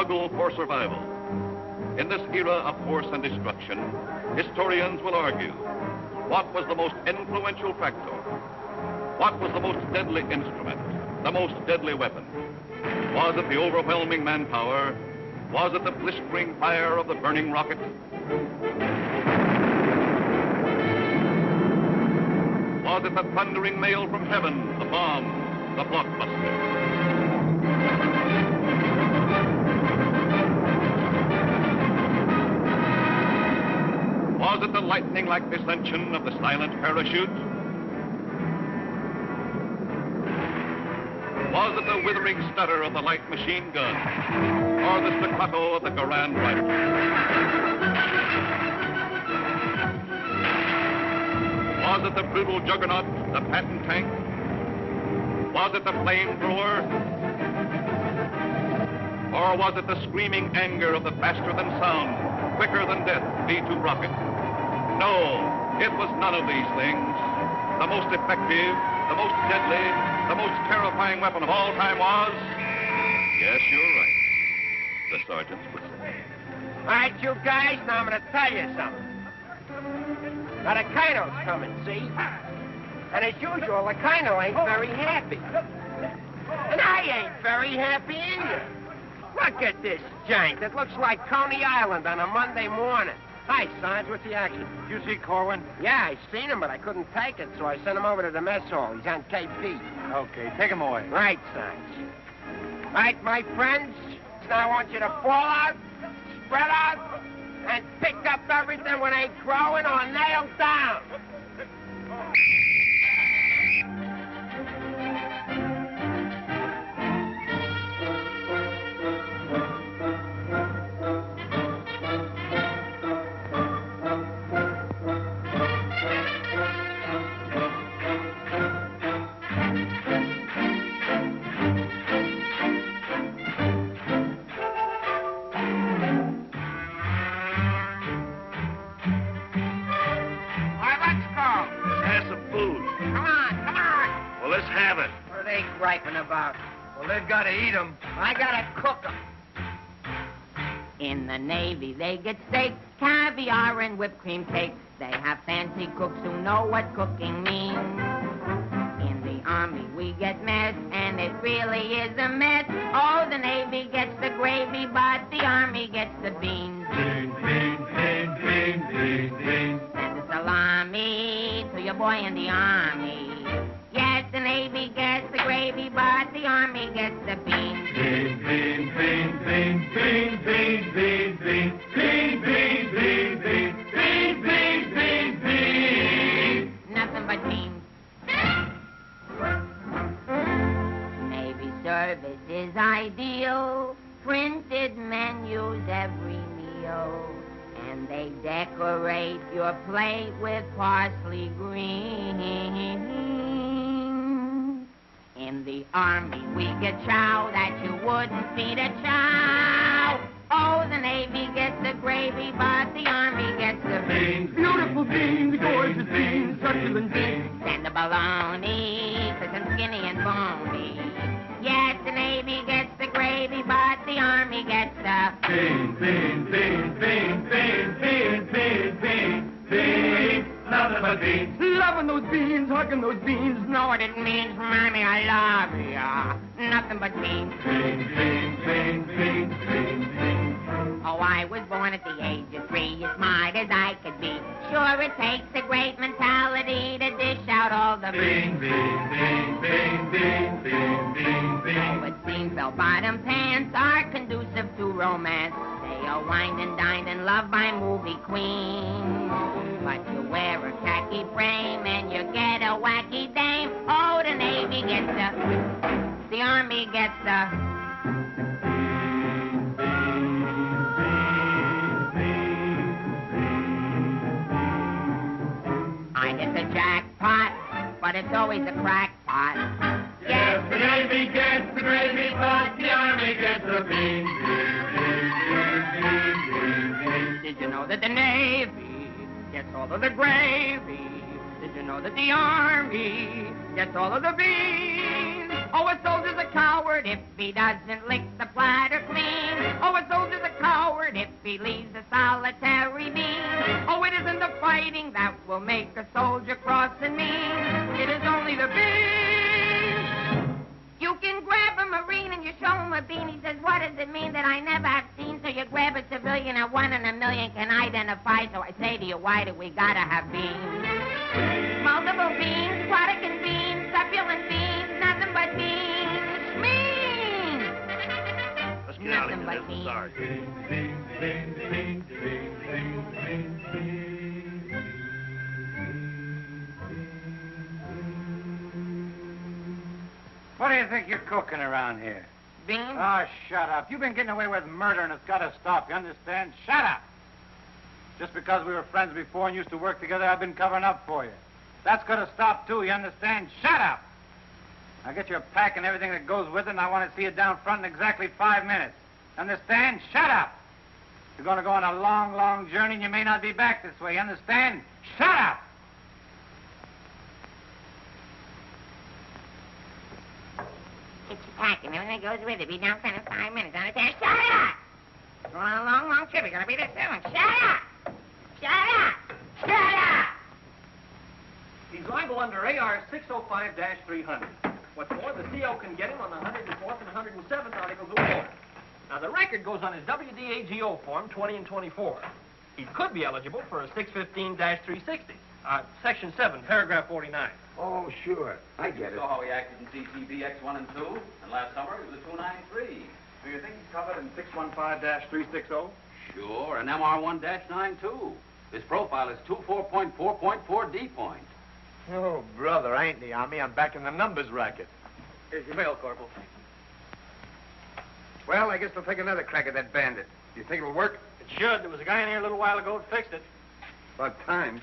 struggle for survival. In this era of force and destruction, historians will argue, what was the most influential factor? What was the most deadly instrument, the most deadly weapon? Was it the overwhelming manpower? Was it the blistering fire of the burning rocket? Was it the thundering mail from heaven, the bomb, the blockbuster? Was it the lightning-like descension of the silent parachute? Was it the withering stutter of the light machine gun? Or the staccato of the Garand rifle? Was it the brutal juggernaut, the Patton tank? Was it the flamethrower? Or was it the screaming anger of the faster-than-sound, quicker-than-death V-2 rocket? No, it was none of these things. The most effective, the most deadly, the most terrifying weapon of all time was... Yes, you're right. The sergeant's whistle. All right, you guys, now I'm going to tell you something. Now, the Colonel's coming, see? And as usual, the Colonel ain't very happy. And I ain't very happy either. Look at this jank. It looks like Coney Island on a Monday morning. Hi, Sarge, what's the action? You see Corwin? Yeah, I seen him, but I couldn't take it, so I sent him over to the mess hall. He's on KP. Okay, take him away. Right, Sarge. Right, my friends, now I want you to fall out, spread out, and pick up everything when ain't growing or nailed down. Griping about? Well, they've got to eat them. I gotta cook them. In the Navy, they get steak, caviar, and whipped cream cake. They have fancy cooks who know what cooking means. In the Army, we get mess, and it really is a mess. Oh, the Navy gets the gravy, but the Army gets the beans. Beans, beans, beans, beans, beans, beans. Send the salami to your boy in the Army. Yes, the Navy gets the gravy, but the Army gets the beans. Beans, beans, beans, beans, beans, beans, beans, beans, beans, beans, beans, beans, beans, beans, beans. Nothing but beans. Navy service is ideal. Printed menus every meal. And they decorate your plate with parsley green. In the Army, we get chow that you wouldn't feed a chow. Oh, the Navy gets the gravy, but the Army gets the beans. Beautiful beans, gorgeous beans, succulent beans. And the bologna, cause I'm skinny and bony. Yes, the Navy gets the gravy, but the Army gets the beans, beans, beans, beans, beans, beans, beans, beans, beans. Nothing but beans. Loving those beans, hugging those beans. Know what it means, Mommy, I love ya. Nothing but beans. Beans, beans, beans, beans, beans, beans. Oh, I was born at the age of 3, as smart as I could be. Sure, it takes a great mentality to dish out all the beans. Beans, beans, beans, beans, beans, beans, beans. Oh, it seems bell-bottom pants are conducive to romance. They are wined and dined and loved by movie queens. But you wear a khaki frame and you get a wacky dame. Oh, the Navy gets the Army gets the... I get the jackpot, but it's always a crackpot. Yes, the Navy gets the gravy, but the Army gets the beans. Did you know that the Navy gets all of the gravy? Did you know that the Army gets all of the beans? Oh, a soldier's a coward if he doesn't lick the platter clean. Oh, a soldier's a coward if he leaves a solitary bean. Oh, it isn't the fighting that will make a soldier cross and mean. It is only the bean. You can grab a Marine and you show him a bean. He says, what does it mean that I never have seen? So you grab a civilian and 1 in a million can identify. So I say to you, why do we gotta have beans? Multiple beans, Protestant beans, succulent beans, nothing but beans. Beans! Let's get out of Nothing here. but This is beans. ours. What do you think you're cooking around here? Beans? Oh, shut up. You've been getting away with murder, and it's got to stop. You understand? Shut up! Just because we were friends before and used to work together, I've been covering up for you. That's got to stop, too. You understand? Shut up! Now get your pack and everything that goes with it, and I want to see you down front in exactly 5 minutes. Understand? Shut up! You're going to go on a long, long journey, and you may not be back this way. You understand? Shut up! Get your pack and everything that goes with it. Be down front in 5 minutes. Understand? Shut up! We're on a long, long trip. We're gonna be there soon. Shut up! Shut up! Shut up! He's liable under AR 605-300. What's more, the CO can get him on the 104th and 107th Articles of War. Now, the record goes on his WDAGO form 20 and 24. He could be eligible for a 615-360. Section 7, paragraph 49. Oh, sure. I get it. saw how he acted in CCB X1 and 2, and last summer he was a 293. Do you think he's covered in 615-360? Sure, and MR1-92. His profile is 24.4.4 D point. Oh, brother, I ain't in the Army. I'm back in the numbers racket. Here's your mail, Corporal. Well, I guess we'll take another crack at that bandit. Do you think it'll work? It should. There was a guy in here a little while ago that fixed it. About time.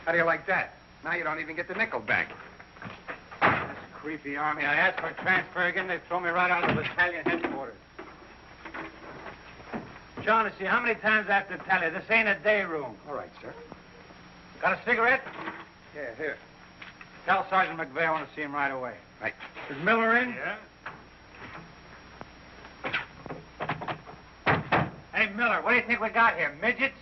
How do you like that? Now you don't even get the nickel back. That's creepy, Army. I asked for a transfer again. They throw me right out of the battalion headquarters. Shaughnessy, how many times I have to tell you? This ain't a day room. All right, sir. Got a cigarette? Yeah, here. Tell Sergeant McVeigh I want to see him right away. Right. Is Miller in? Yeah? Hey, Miller, what do you think we got here? Midgets?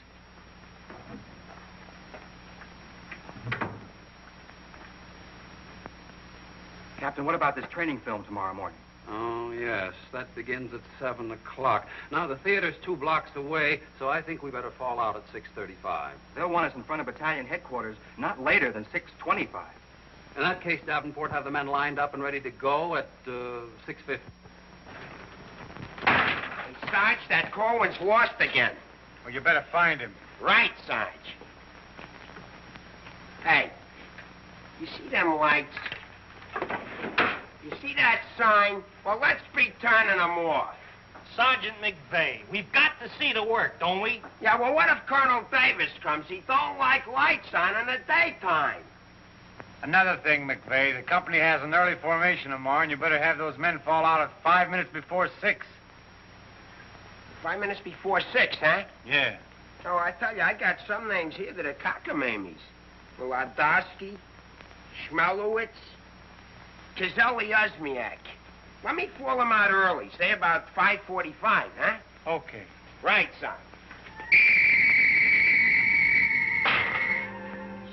Captain, what about this training film tomorrow morning? Oh, yes, that begins at 7 o'clock. Now, the theater's 2 blocks away, so I think we better fall out at 6:35. They'll want us in front of battalion headquarters not later than 6:25. In that case, Davenport, have the men lined up and ready to go at 6:50. Hey, Sarge, that Corwin's lost again. Well, you better find him. Right, Sarge. Hey, you see them lights? You see that sign? Well, let's be turning them off. Sergeant McVeigh, we've got to see the work, don't we? Yeah, well, what if Colonel Davis comes? He don't like lights on in the daytime. Another thing, McVeigh, the company has an early formation tomorrow, and you better have those men fall out at 5 minutes before 6. 5 minutes before 6, huh? Yeah. Oh, I tell you, I got some names here that are cockamammies. Wladowski, Schmelowitz, Kazeli Osmiak. Let me fall them out early, say about 5:45, huh? Okay. Right, son.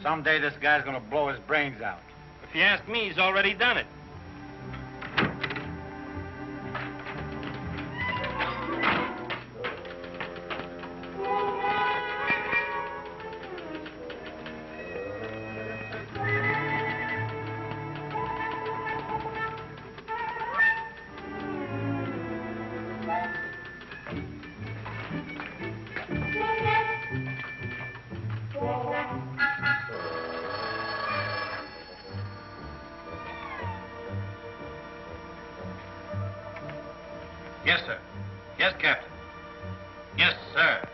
Someday this guy's gonna blow his brains out. If you ask me, he's already done it. Yes, sir. Yes, Captain. Yes, sir.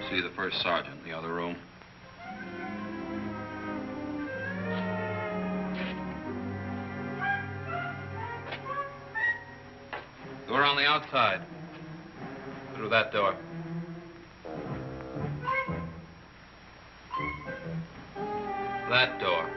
see the first sergeant in the other room. Door on the outside. Through that door. That door.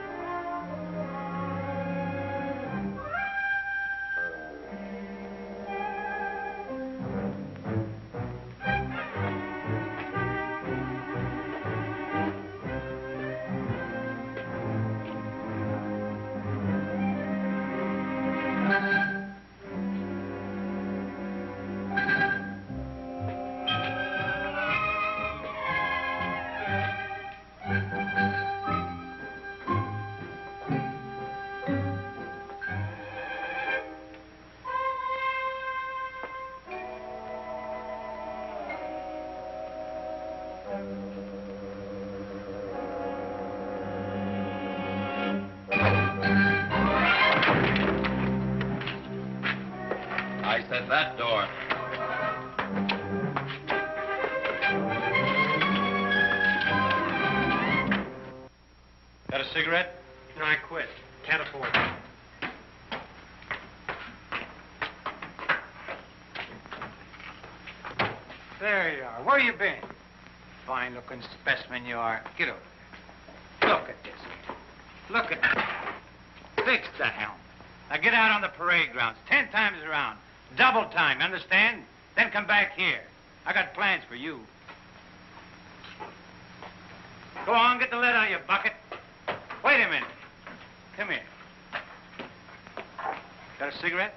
I said that door. Got a cigarette? No, I quit. Can't afford it. There you are. Where you been? Fine-looking specimen you are. Get over there. Look at this. Look at that. Fix the helm. Now get out on the parade grounds 10 times around. Double time, you understand? Then come back here. I got plans for you. Go on, get the lead out of your bucket. Wait a minute. Come here. Got a cigarette?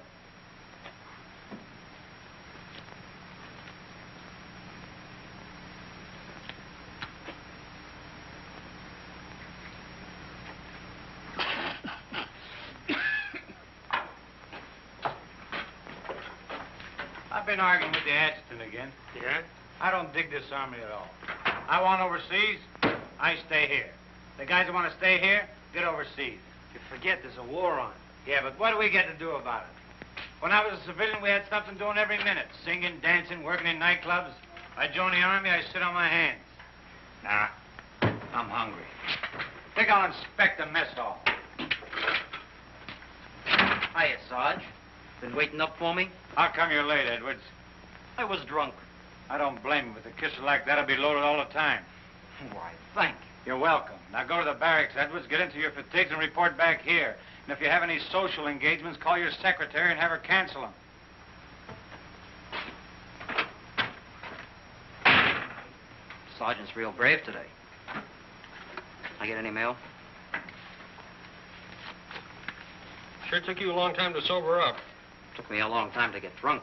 I've been arguing with the adjutant again. Yeah? I don't dig this army at all. I want overseas, I stay here. The guys that want to stay here, get overseas. You forget there's a war on. Yeah, but what do we get to do about it? When I was a civilian, we had something doing every minute. Singing, dancing, working in nightclubs. I joined the army, I sit on my hands. Nah, I'm hungry. Think I'll inspect the mess hall. Hiya, Sarge. Been waiting up for me? How come you're late, Edwards? I was drunk. I don't blame you. With a kisser like that, I'll be loaded all the time. Why, thank you. You're welcome. Now go to the barracks, Edwards, get into your fatigues and report back here. And if you have any social engagements, call your secretary and have her cancel them. Sergeant's real brave today. I get any mail? Sure took you a long time to sober up. Took me a long time to get drunk.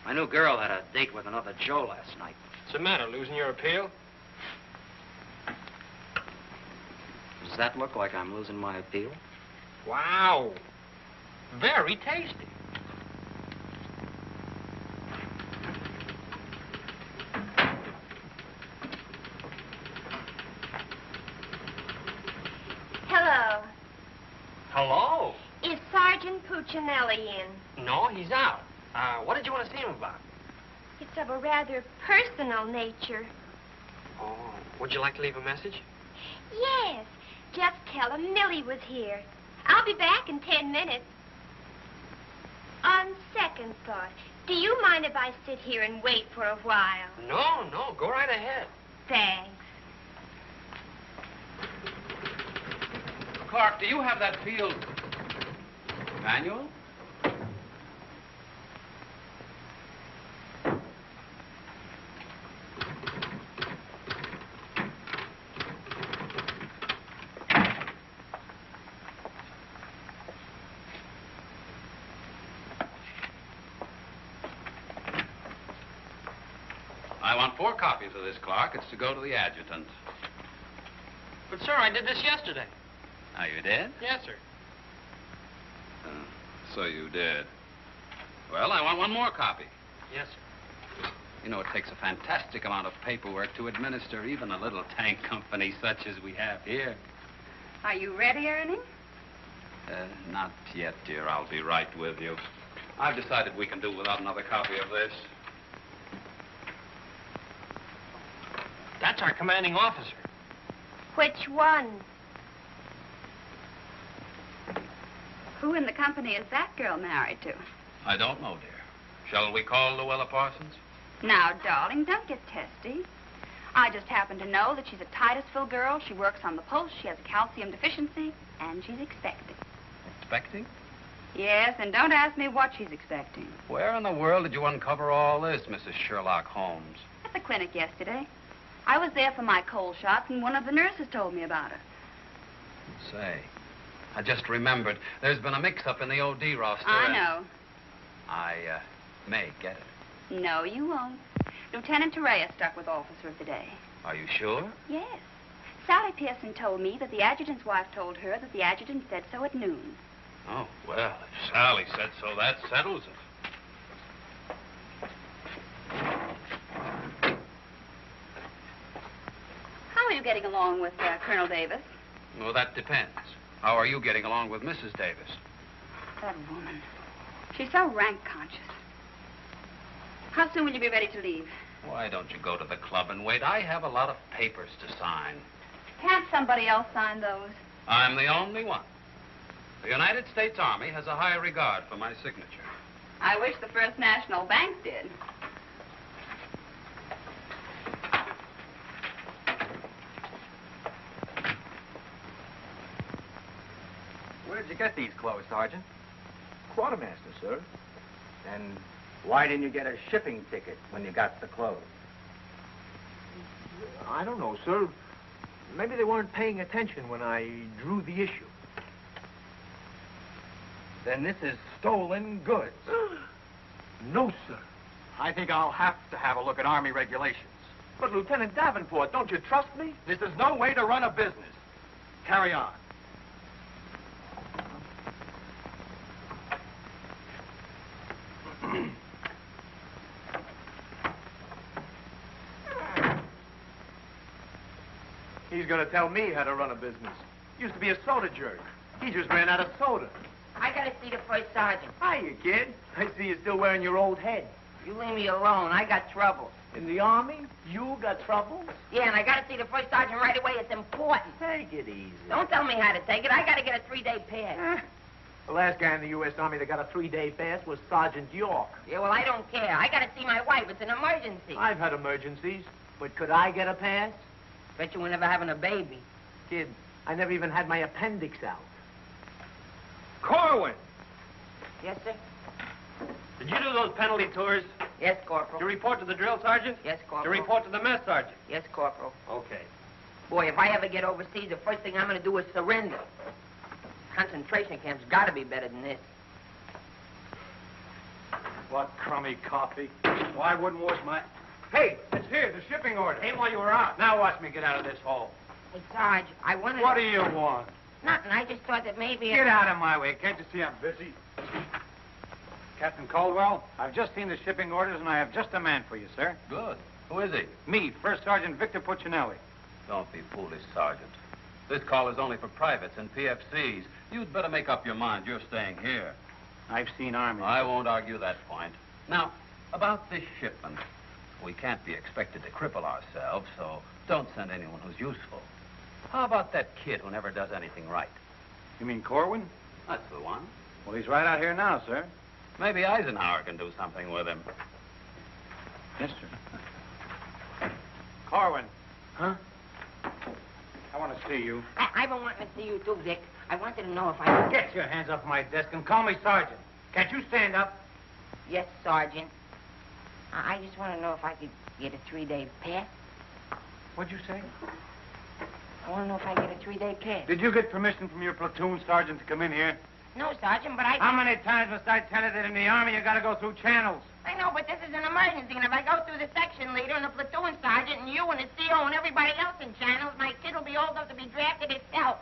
My new girl had a date with another Joe last night. What's the matter, losing your appeal? Does that look like I'm losing my appeal? Wow. Very tasty. Hello. Hello. Is Sergeant Puccinelli in? No, he's out. What did you want to see him about? It's of a rather personal nature. Oh, would you like to leave a message? Yes. Just tell him Millie was here. I'll be back in 10 minutes. On second thought, do you mind if I sit here and wait for a while? No, go right ahead. Thanks. Clark, do you have that field manual? I want 4 copies of this, Clark. It's to go to the adjutant. But, sir, I did this yesterday. Oh, you did? Yes, sir. So you did. Well, I want 1 more copy. Yes, sir. You know, it takes a fantastic amount of paperwork to administer even a little tank company such as we have here. Are you ready, Ernie? Not yet, dear. I'll be right with you. I've decided we can do without another copy of this. That's our commanding officer. Which one? Who in the company is that girl married to? I don't know, dear. Shall we call Luella Parsons? Now, darling, don't get testy. I just happen to know that she's a Titusville girl. She works on the pulse. She has a calcium deficiency, and she's expecting. Expecting? Yes, and don't ask me what she's expecting. Where in the world did you uncover all this, Mrs. Sherlock Holmes? At the clinic yesterday. I was there for my cold shots, and one of the nurses told me about her. Say, I just remembered. There's been a mix-up in the OD roster. I know. I may get it. No, you won't. Lieutenant Torreya stuck with Officer of the Day. Are you sure? Yes. Sally Pearson told me that the adjutant's wife told her that the adjutant said so at noon. Oh, well, if Sally said so, that settles it. How are you getting along with Colonel Davis? Well, that depends. How are you getting along with Mrs. Davis? That woman. She's so rank conscious. How soon will you be ready to leave? Why don't you go to the club and wait? I have a lot of papers to sign. Can't somebody else sign those? I'm the only one. The United States Army has a high regard for my signature. I wish the First National Bank did. Where did you get these clothes, Sergeant? Quartermaster, sir. And why didn't you get a shipping ticket when you got the clothes? I don't know, sir. Maybe they weren't paying attention when I drew the issue. Then this is stolen goods. No, sir. I think I'll have to have a look at Army regulations. But, Lieutenant Davenport, don't you trust me? This is no way to run a business. Carry on. He's going to tell me how to run a business. Used to be a soda jerk. He just ran out of soda. I gotta see the first sergeant. Hiya, kid. I see you're still wearing your old head. You leave me alone. I got trouble. In the Army? You got trouble? Yeah, and I gotta see the first sergeant right away. It's important. Take it easy. Don't tell me how to take it. I gotta get a 3-day pass. The last guy in the U.S. Army that got a 3-day pass was Sergeant York. Yeah, well, I don't care. I gotta see my wife. It's an emergency. I've had emergencies, but could I get a pass? Bet you were never having a baby. Kid, I never even had my appendix out. Corwin! Yes, sir? Did you do those penalty tours? Yes, Corporal. You report to the drill sergeant? Yes, You Corporal. report to the mess sergeant? Yes, Corporal. Okay. Boy, if I ever get overseas, the first thing I'm gonna do is surrender. Concentration camp's gotta be better than this. What crummy coffee. Well, I wouldn't wash my... Hey, it's here, the shipping order. Ain't while you were out. Now watch me get out of this hole. Hey, Sarge, I wanted What to... do you want? Nothing. I just thought that maybe... Get out of my way. Can't you see I'm busy? Captain Caldwell, I've just seen the shipping orders, and I have just a man for you, sir. Good. Who is he? Me, First Sergeant Victor Puccinelli. Don't be foolish, Sergeant. This call is only for privates and PFCs. You'd better make up your mind. You're staying here. I've seen Army. I won't argue that point. Now, about this shipment. We can't be expected to cripple ourselves, so don't send anyone who's useful. How about that kid who never does anything right? You mean Corwin? That's the one. Well, he's right out here now, sir. Maybe Eisenhower can do something with him. Yes, sir. Corwin. Huh? I want to see you. I've been wanting to see you too, Dick. I wanted to know if I... Get your hands off my desk and call me Sergeant. Can't you stand up? Yes, Sergeant. I just want to know if I could get a 3-day pass. What'd you say? I want to know if I get a 3-day pass. Did you get permission from your platoon sergeant to come in here? No, Sergeant, but I... How many times must I tell you that in the Army you gotta go through channels? I know, but this is an emergency, and if I go through the section leader and the platoon sergeant and you and the CO and everybody else in channels, my kid will be old enough to be drafted itself.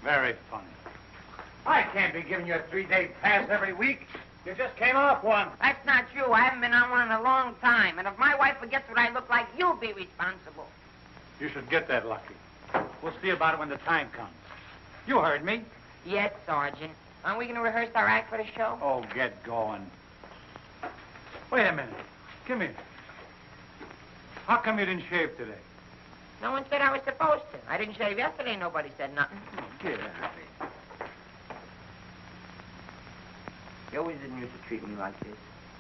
Very funny. I can't be giving you a 3-day pass every week. You just came off one. That's not true. I haven't been on one in a long time, and if my wife forgets what I look like, you'll be responsible. You should get that lucky. We'll see about it when the time comes. You heard me. Yes, Sergeant. Aren't we going to rehearse our act for the show? Oh, get going. Wait a minute. Come here. How come you didn't shave today? No one said I was supposed to. I didn't shave yesterday. Nobody said nothing. Get out of here. You always didn't used to treat me like this.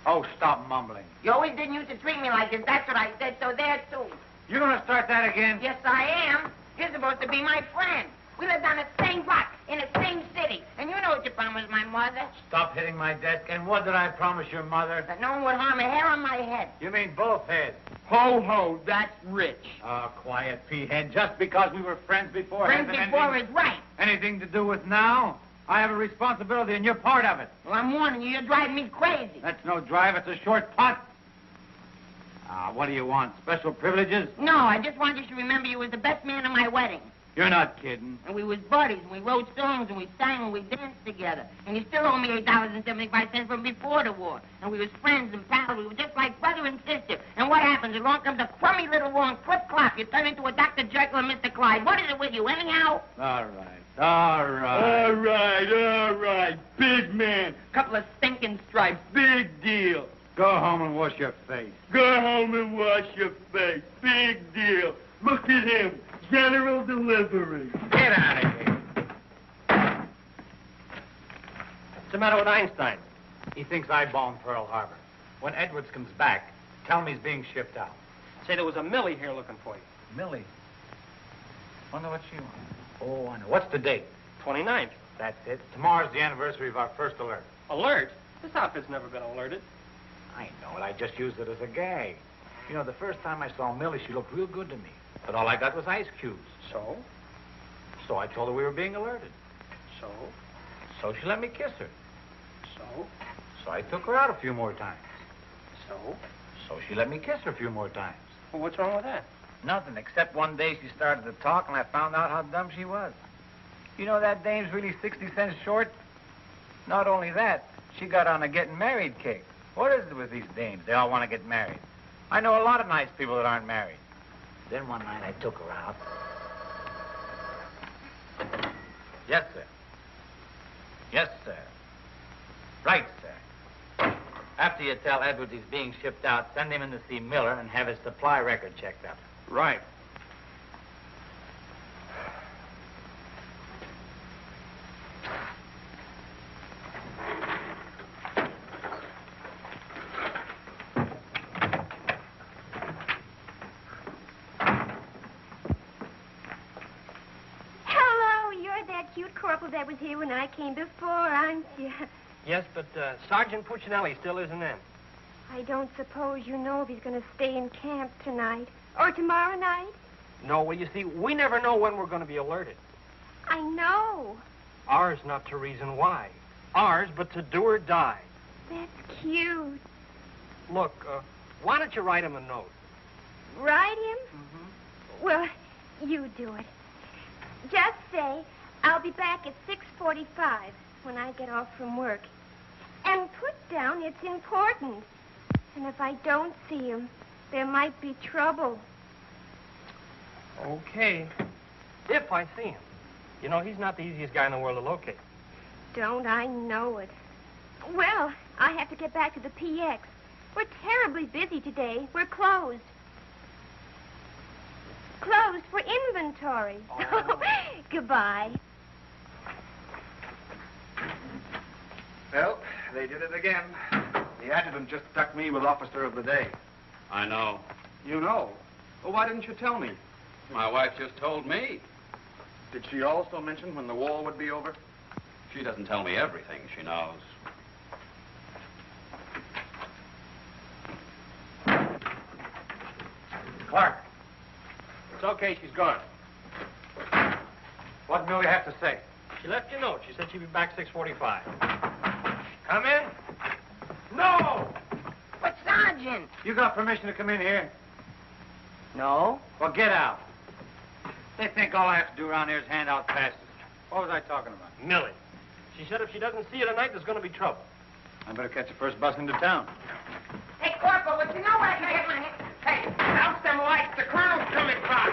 Oh, stop mumbling. You always didn't used to treat me like this. That's what I said, so there, too. You gonna start that again? Yes, I am. You're supposed to be my friend. We lived on the same block, in the same city. And you know what you promised my mother. Stop hitting my desk. And what did I promise your mother? That no one would harm a hair on my head. You mean both heads? Ho, ho, that's rich. Oh, quiet, P-head. Just because we were friends before... Friends hasn't before anything, is right. anything to do with now? I have a responsibility, and you're part of it. Well, I'm warning you. You're driving me crazy. That's no drive. It's a short putt. What do you want? Special privileges? No, I just want you to remember you was the best man at my wedding. You're not kidding. And we was buddies, and we wrote songs, and we sang, and we danced together. And you still owe me $8.75 from before the war. And we was friends and pals. We were just like brother and sister. And what happens? Along comes a crummy little wrong flip-clop. You turn into a Dr. Jekyll and Mr. Clyde. What is it with you, anyhow? All right. Big man. Couple of stinking stripes. Big deal. Go home and wash your face. Go home and wash your face. Big deal. Look at him. General delivery. Get out of here. What's the matter with Einstein? He thinks I bombed Pearl Harbor. When Edwards comes back, tell him he's being shipped out. Say there was a Millie here looking for you. Millie? Wonder what she wants. Oh, I know. What's the date? 29th. That's it. Tomorrow's the anniversary of our first alert. Alert? This outfit's never been alerted. I know it. I just used it as a gag. You know, the first time I saw Millie, she looked real good to me. But all I got was ice cubes. So? So I told her we were being alerted. So? So she let me kiss her. So? So I took her out a few more times. So? So she let me kiss her a few more times. Well, what's wrong with that? Nothing, except one day she started to talk and I found out how dumb she was. You know that dame's really 60 cents short? Not only that, she got on a getting married kick. What is it with these dames? They all want to get married. I know a lot of nice people that aren't married. Then one night I took her out. Yes, sir. Yes, sir. Right, sir. After you tell Edwards he's being shipped out, send him in to see Miller and have his supply record checked out. Right. That was here when I came before, aren't you? Yes, but Sergeant Puccinelli still isn't in. I don't suppose you know if he's going to stay in camp tonight or tomorrow night? No, well, you see, we never know when we're going to be alerted. I know. Ours not to reason why. Ours, but to do or die. That's cute. Look, why don't you write him a note? Write him? Mm-hmm. Well, you do it. Just say, I'll be back at 6:45 when I get off from work. And put down it's important. And if I don't see him, there might be trouble. Okay. If I see him. You know, he's not the easiest guy in the world to locate. Don't I know it? Well, I have to get back to the PX. We're terribly busy today. We're closed. Closed for inventory. Oh. Goodbye. Well, they did it again. The adjutant just stuck me with Officer of the Day. I know. You know? Well, why didn't you tell me? My wife just told me. Did she also mention when the war would be over? She doesn't tell me everything she knows. Clark. It's okay, she's gone. What did Millie have to say? She left you a note. She said she'd be back 6:45. Come in. No! But, Sergeant! You got permission to come in here? No. Well, get out. They think all I have to do around here is hand out passes. What was I talking about? Millie. She said if she doesn't see you tonight, there's going to be trouble. I better catch the first bus into town. Hey, Corporal, but you know what I can hit my head? Hey, out them lights. The colonel's coming by.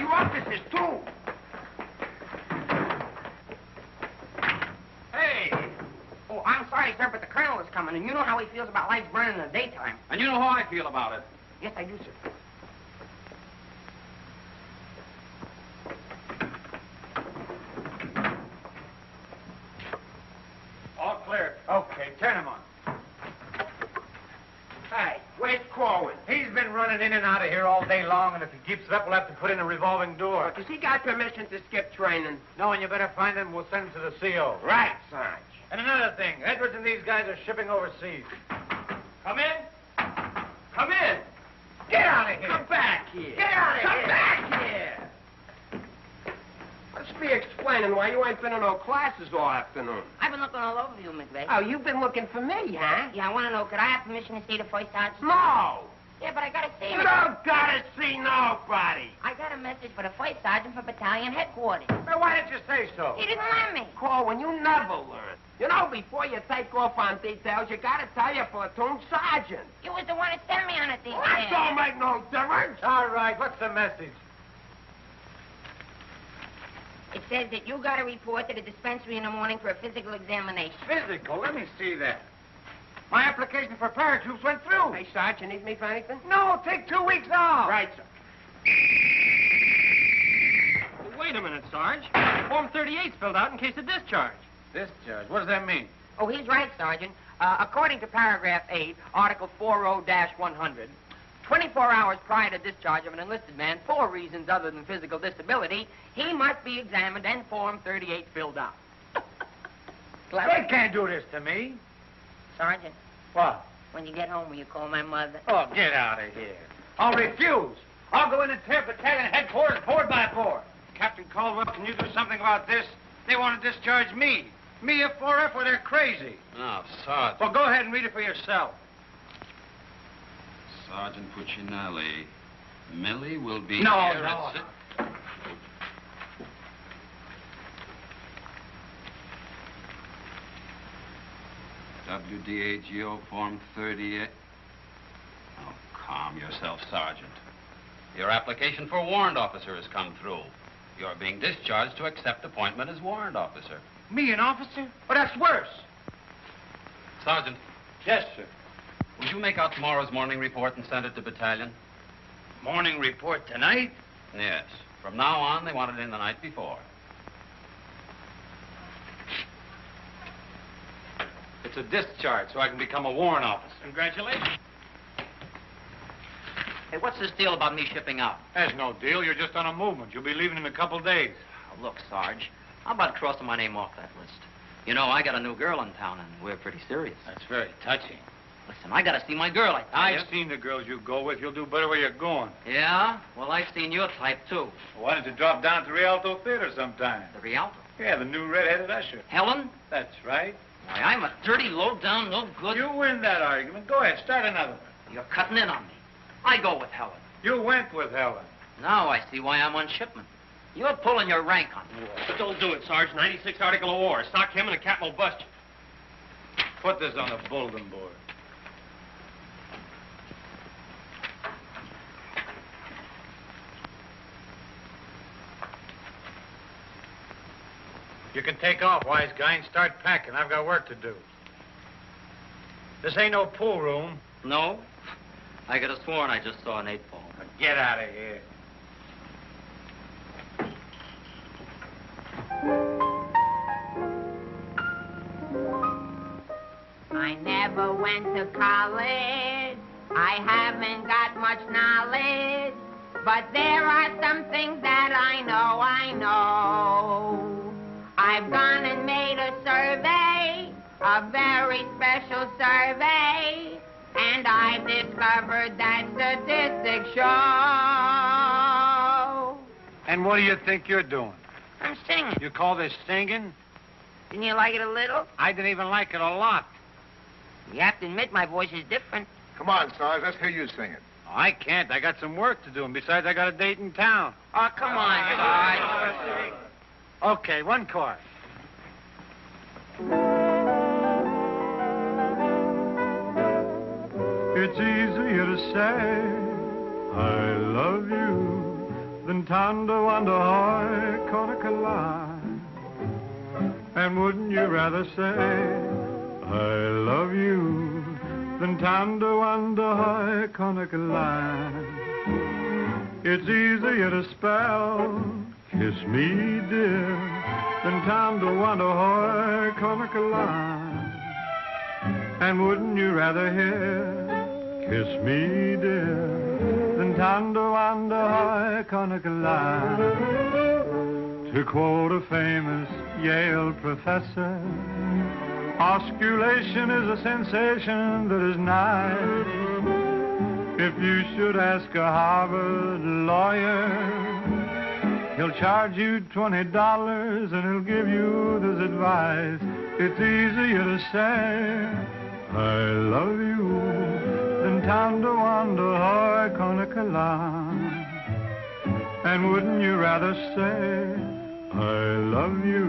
You officers, too. Hey. Oh, I'm sorry, sir, but the colonel is coming, and you know how he feels about lights burning in the daytime. And you know how I feel about it. Yes, I do, sir. Hey, where's Corwin? He's been running in and out of here all day long, and if he keeps it up, we'll have to put in a revolving door. Because he got permission to skip training. No, and you better find him. We'll send him to the CO. Right, Sarge. And another thing, Edwards and these guys are shipping overseas. Come in. Come in. Get out of here. Come back here. Get out of here. Come back here. Let's be explaining why you ain't been in no classes all afternoon. I've been looking all over you, McVeigh. Oh, you've been looking for me, huh? Yeah, I want to know, could I have permission to see the first sergeant? No. Yeah, but I got to see You him. don't gotta see nobody. I got a message for the first sergeant for battalion headquarters. Well, why didn't you say so? He didn't let me. Corwin, you never learn. You know, before you take off on details, you gotta tell your platoon sergeant. You was the one that sent me on a detail. That don't make no difference. All right, what's the message? It says that you got to report to the dispensary in the morning for a physical examination. Physical? Let me see that. My application for paratroops went through. Hey, Sarge, you need me for anything? No, take 2 weeks off. Right, sir. Well, wait a minute, Sarge. Form 38's filled out in case of discharge. Discharge. What does that mean? Oh, he's right, Sergeant. According to paragraph 8, Article 40-100, 24 hours prior to discharge of an enlisted man for reasons other than physical disability, he must be examined and Form 38 filled out. They can't do this to me. Sergeant, What? when you get home, will you call my mother? Oh, get out of here. I'll refuse. I'll go in and tear battalion headquarters board by board. Captain Caldwell, can you do something about this? They want to discharge me. Me, a 4F, or they're crazy. Now, Sergeant. Well, go ahead and read it for yourself. Sergeant Puccinelli. Millie will be No, here no. at WDAGO Form 38. Oh, calm yourself, Sergeant. Your application for warrant officer has come through. You're being discharged to accept appointment as warrant officer. Me, an officer? Oh, that's worse. Sergeant, Yes, sir. would you make out tomorrow's morning report and send it to battalion? Morning report tonight? Yes. From now on, they want it in the night before. It's a discharge, so I can become a warrant officer. Congratulations. Hey, what's this deal about me shipping out? There's no deal. You're just on a movement. You'll be leaving in a couple days. Oh, look, Sarge, how about crossing my name off that list? You know, I got a new girl in town, and we're pretty serious. That's very touching. Listen, I gotta see my girl, I tell you. I've seen the girls you go with. You'll do better where you're going. Yeah? Well, I've seen your type, too. Why don't you drop down to the Rialto Theater sometime? The Rialto. Yeah, the new red-headed usher. Helen? That's right. Why, I'm a dirty, low-down, no good... You win that argument. Go ahead, start another one. You're cutting in on me. I go with Helen. You went with Helen. Now I see why I'm on shipment. You're pulling your rank on me. Don't do it, Sarge. 96 Article of War. Stock him and the captain will bust you. Put this on the bulletin board. You can take off, wise guy, and start packing. I've got work to do. This ain't no pool room. No? I could have sworn I just saw an 8-ball. Now get out of here. I never went to college. I haven't got much knowledge. But there are some things that I know. I've gone and made a survey, a very special survey, and I've discovered that statistics show. And what do you think you're doing? I'm singing. You call this singing? Didn't you like it a little? I didn't even like it a lot. You have to admit my voice is different. Come on, Sarge, let's hear you sing it. Oh, I can't. I got some work to do, and besides, I got a date in town. Oh, come on, Sarge. Okay, one chord. It's easier to say I love you than tanda wanda hoy konakalai. And wouldn't you rather say I love you than tanda wanda hoy konakalai? It's easier to spell kiss me dear than tanda wanda hoy konakalai. And wouldn't you rather hear kiss me, dear, then tando ando conacaline. To quote a famous Yale professor, osculation is a sensation that is nice. If you should ask a Harvard lawyer, he'll charge you $20 and he'll give you this advice. It's easier to say, I love you, than tando ando conacaline. And wouldn't you rather say, I love you,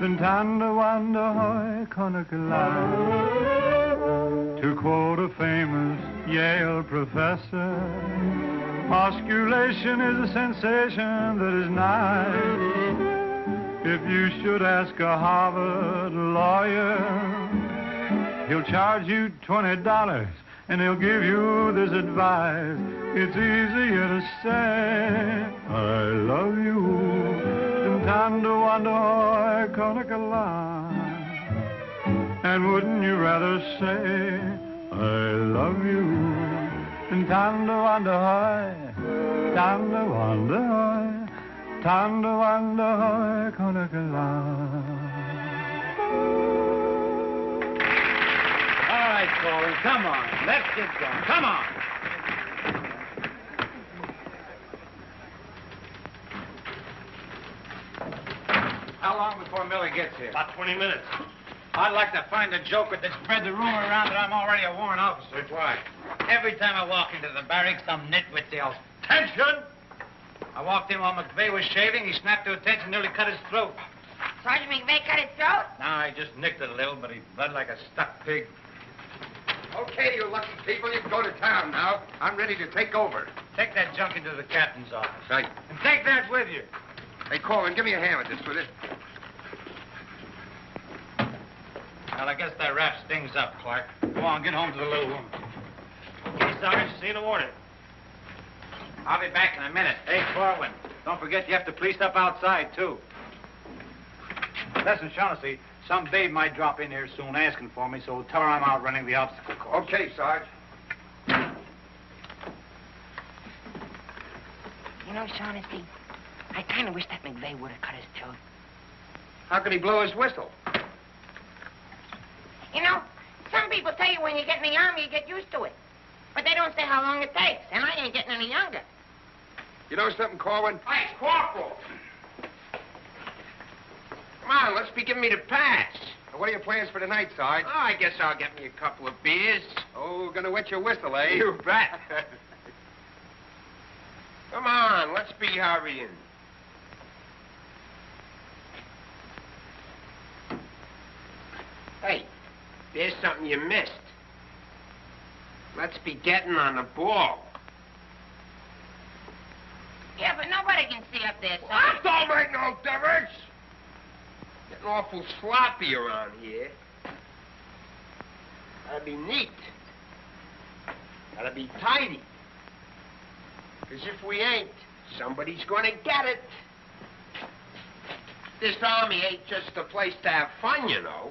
than tando ando conacaline? To quote a famous Yale professor, osculation is a sensation that is nice. If you should ask a Harvard lawyer, he'll charge you $20 and he'll give you this advice. It's easier to say, I love you, than tando ando conacaline. And wouldn't you rather say, I love you, than tando ando conacaline. All right, Colin, come on. Let's get going. Come on. How long before Millie gets here? About 20 minutes. I'd like to find a joker that spread the rumor around that I'm already a warrant officer. Why? Every time I walk into the barracks, some nitwit yells, Attention! I walked in while McVeigh was shaving. He snapped to attention, nearly cut his throat. Sergeant McVeigh cut his throat? No, I just nicked it a little, but he bled like a stuck pig. Okay, you lucky people, you can go to town now. I'm ready to take over. Take that junk into the captain's office. Right. And take that with you. Hey, Colin, give me a hand with this, will you? Well, I guess that wraps things up, Clark. Go on, get home to the little woman. Okay, Sarge, see you in the morning. I'll be back in a minute. Hey, Corwin, don't forget you have to police up outside, too. Listen, Shaughnessy, some babe might drop in here soon asking for me, so tell her I'm out running the obstacle course. Okay, Sarge. You know, Shaughnessy, I kind of wish that McVeigh would have cut his throat. How could he blow his whistle? You know, some people tell you when you get in the Army, you get used to it. But they don't say how long it takes, and I ain't getting any younger. You know something, Corwin? Hey, Corporal. Come on, let's be giving me the pass. What are your plans for tonight, Sarge? Oh, I guess I'll get me a couple of beers. Oh, gonna wet your whistle, eh? You bet. Come on, let's be hurrying. Hey, there's something you missed. Let's be getting on the ball. Yeah, but nobody can see up there, That Sergeant. don't make no difference. Getting awful sloppy around here. Gotta be neat. Gotta be tidy. Because if we ain't, somebody's gonna get it. This Army ain't just a place to have fun, you know.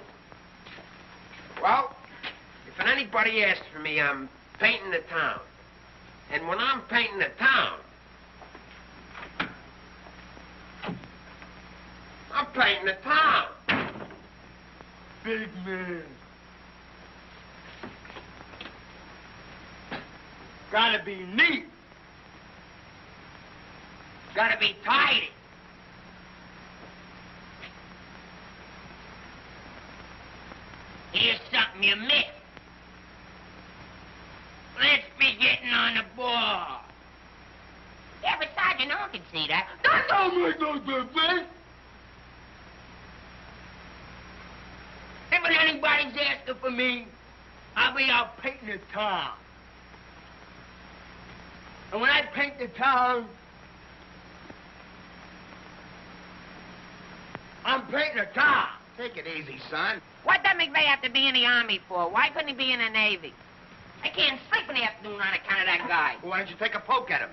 Well, if anybody asks for me, I'm painting the town. And when I'm painting the town, I'm painting the town. Big man. Gotta be neat. Gotta be tidy. Here's something you missed. Let's be getting on the ball. Yeah, but Sergeant, no one can see that. That don't make no difference. If anybody's asking for me, I'll be out painting the town. And when I paint the town, I'm painting the town. Take it easy, son. what does McVeigh have to be in the Army for? Why couldn't he be in the Navy? I can't sleep in the afternoon on account of that guy. Why don't you take a poke at him?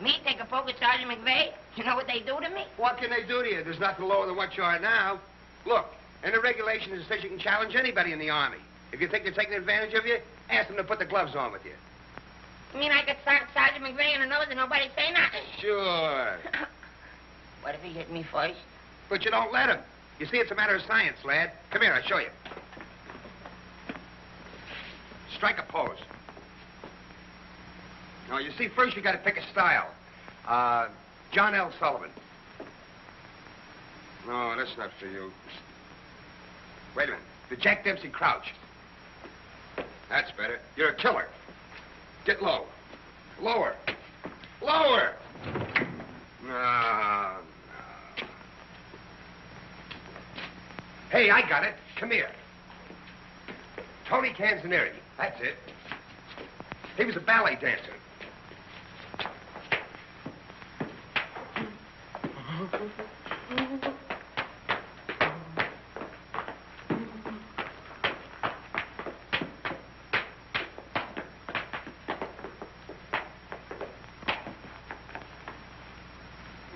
Me take a poke at Sergeant McVeigh? You know what they do to me? What can they do to you? There's nothing lower than what you are now. Look, in the regulations, it says you can challenge anybody in the Army. If you think they're taking advantage of you, ask them to put the gloves on with you. You mean I could sock Sergeant McVeigh in the nose and nobody say nothing? Sure. What if he hit me first? But you don't let him. You see, it's a matter of science, lad. Come here, I'll show you. Strike a pose. Now, you see, first you got to pick a style. John L. Sullivan. No, that's not for you. Wait a minute. The Jack Dempsey Crouch. That's better. You're a killer. Get low. Lower. Lower. No. Hey, I got it. Come here. Tony Canzoneri. That's it. He was a ballet dancer.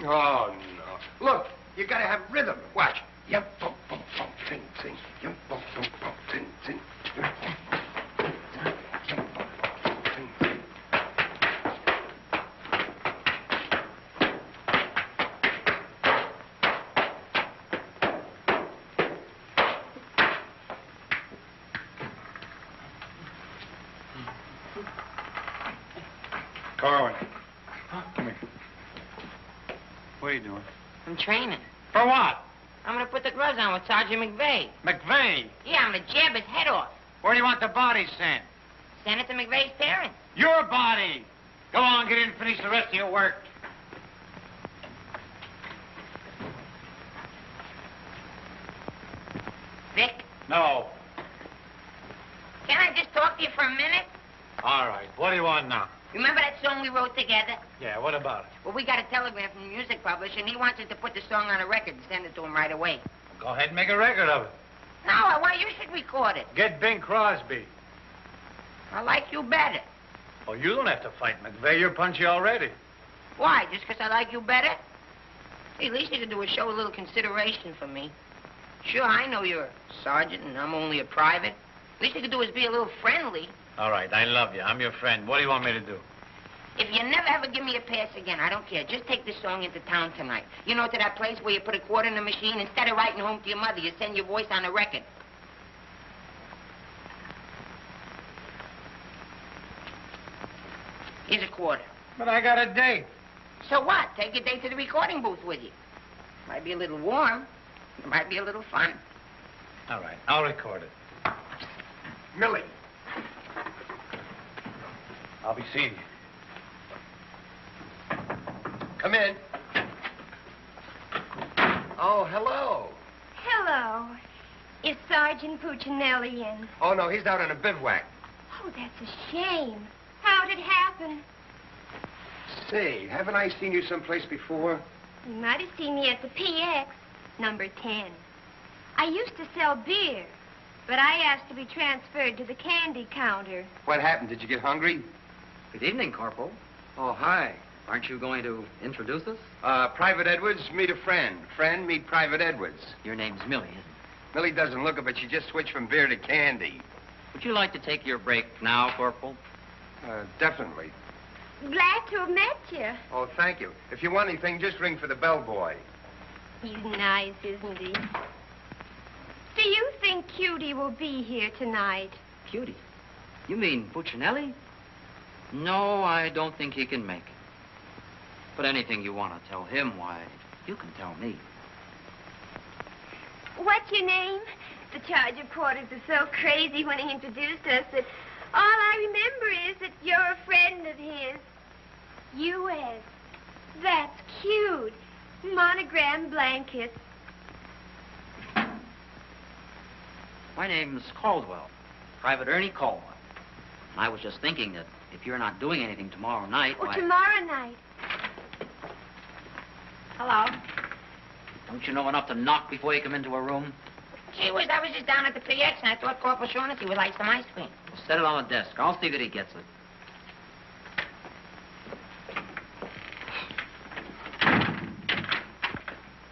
Oh, no. Look, you gotta have rhythm. Watch. Yum, bum, bum, bum, sing, sing. Yum, bum, bum, bum, sing, sing. Yum, bum, bum, sing, yum, bum, bum, sing, sing. Carwin. Come here. What are you doing? I'm training. For what? I'm gonna put the gloves on with Sergeant McVeigh. McVeigh? Yeah, I'm gonna jab his head off. Where do you want the body sent? Send it to McVeigh's parents. Your body! Go on, get in and finish the rest of your work. Vic, No. can I just talk to you for a minute? All right. What do you want now? Remember that song we wrote together? Yeah, what about it? Well, we got a telegram from the music publisher, and he wants us to put the song on a record and send it to him right away. Go ahead and make a record of it. No, I want you should record it. Get Bing Crosby. I like you better. Oh, you don't have to fight McVeigh. You're punchy already. Why? Just because I like you better? Hey, at least you could do is show a little consideration for me. Sure, I know you're a sergeant and I'm only a private. At least you could do is be a little friendly. All right, I love you. I'm your friend. What do you want me to do? If you never ever give me a pass again, I don't care. Just take this song into town tonight. You know, to that place where you put a quarter in the machine. Instead of writing home to your mother, you send your voice on a record. Here's a quarter. But I got a date. So what? Take your date to the recording booth with you. Might be a little warm. It might be a little fun. All right, I'll record it. Millie. I'll be seeing you. Come in. Oh, hello. Hello. Is Sergeant Puccinelli in? Oh, no, he's out on a bivouac. Oh, that's a shame. How'd it happen? Say, haven't I seen you someplace before? You might have seen me at the PX, number 10. I used to sell beer, but I asked to be transferred to the candy counter. What happened? Did you get hungry? Good evening, Corporal. Oh, hi. Aren't you going to introduce us? Private Edwards, meet a friend. Friend, meet Private Edwards. Your name's Millie, isn't it? Millie doesn't look it, but she just switched from beer to candy. Would you like to take your break now, Corporal? Definitely. Glad to have met you. Oh, thank you. If you want anything, just ring for the bellboy. He's nice, isn't he? Do you think Cutie will be here tonight? Cutie? You mean Puccinelli? No, I don't think he can make it. But anything you want to tell him, why, you can tell me. What's your name? The charge of quarters was so crazy when he introduced us that all I remember is that you're a friend of his. U.S. That's cute. Monogram blanket. My name's Caldwell, Private Ernie Caldwell. And I was just thinking that if you're not doing anything tomorrow night, Oh, why... tomorrow night. Hello. Don't you know enough to knock before you come into a room? Gee whiz, I was just down at the PX and I thought Corporal Shaughnessy would like some ice cream. Set it on the desk. I'll see that he gets it.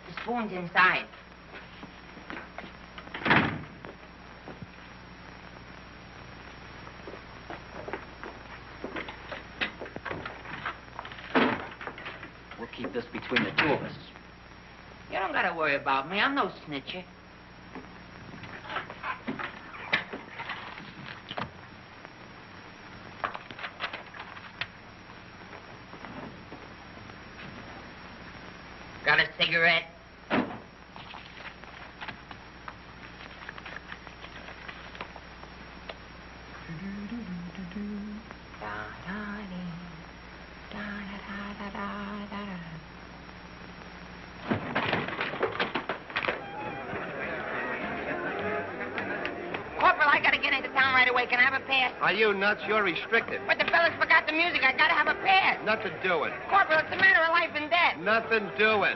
The spoon's inside. keep this between the two of us. You don't gotta worry about me. I'm no snitcher. Got a cigarette? Corporal, I gotta get into town right away. Can I have a pass? Are you nuts? You're restricted. But the fellas forgot the music. I gotta have a pass. Nothing doing. Corporal, it's a matter of life and death. Nothing doing.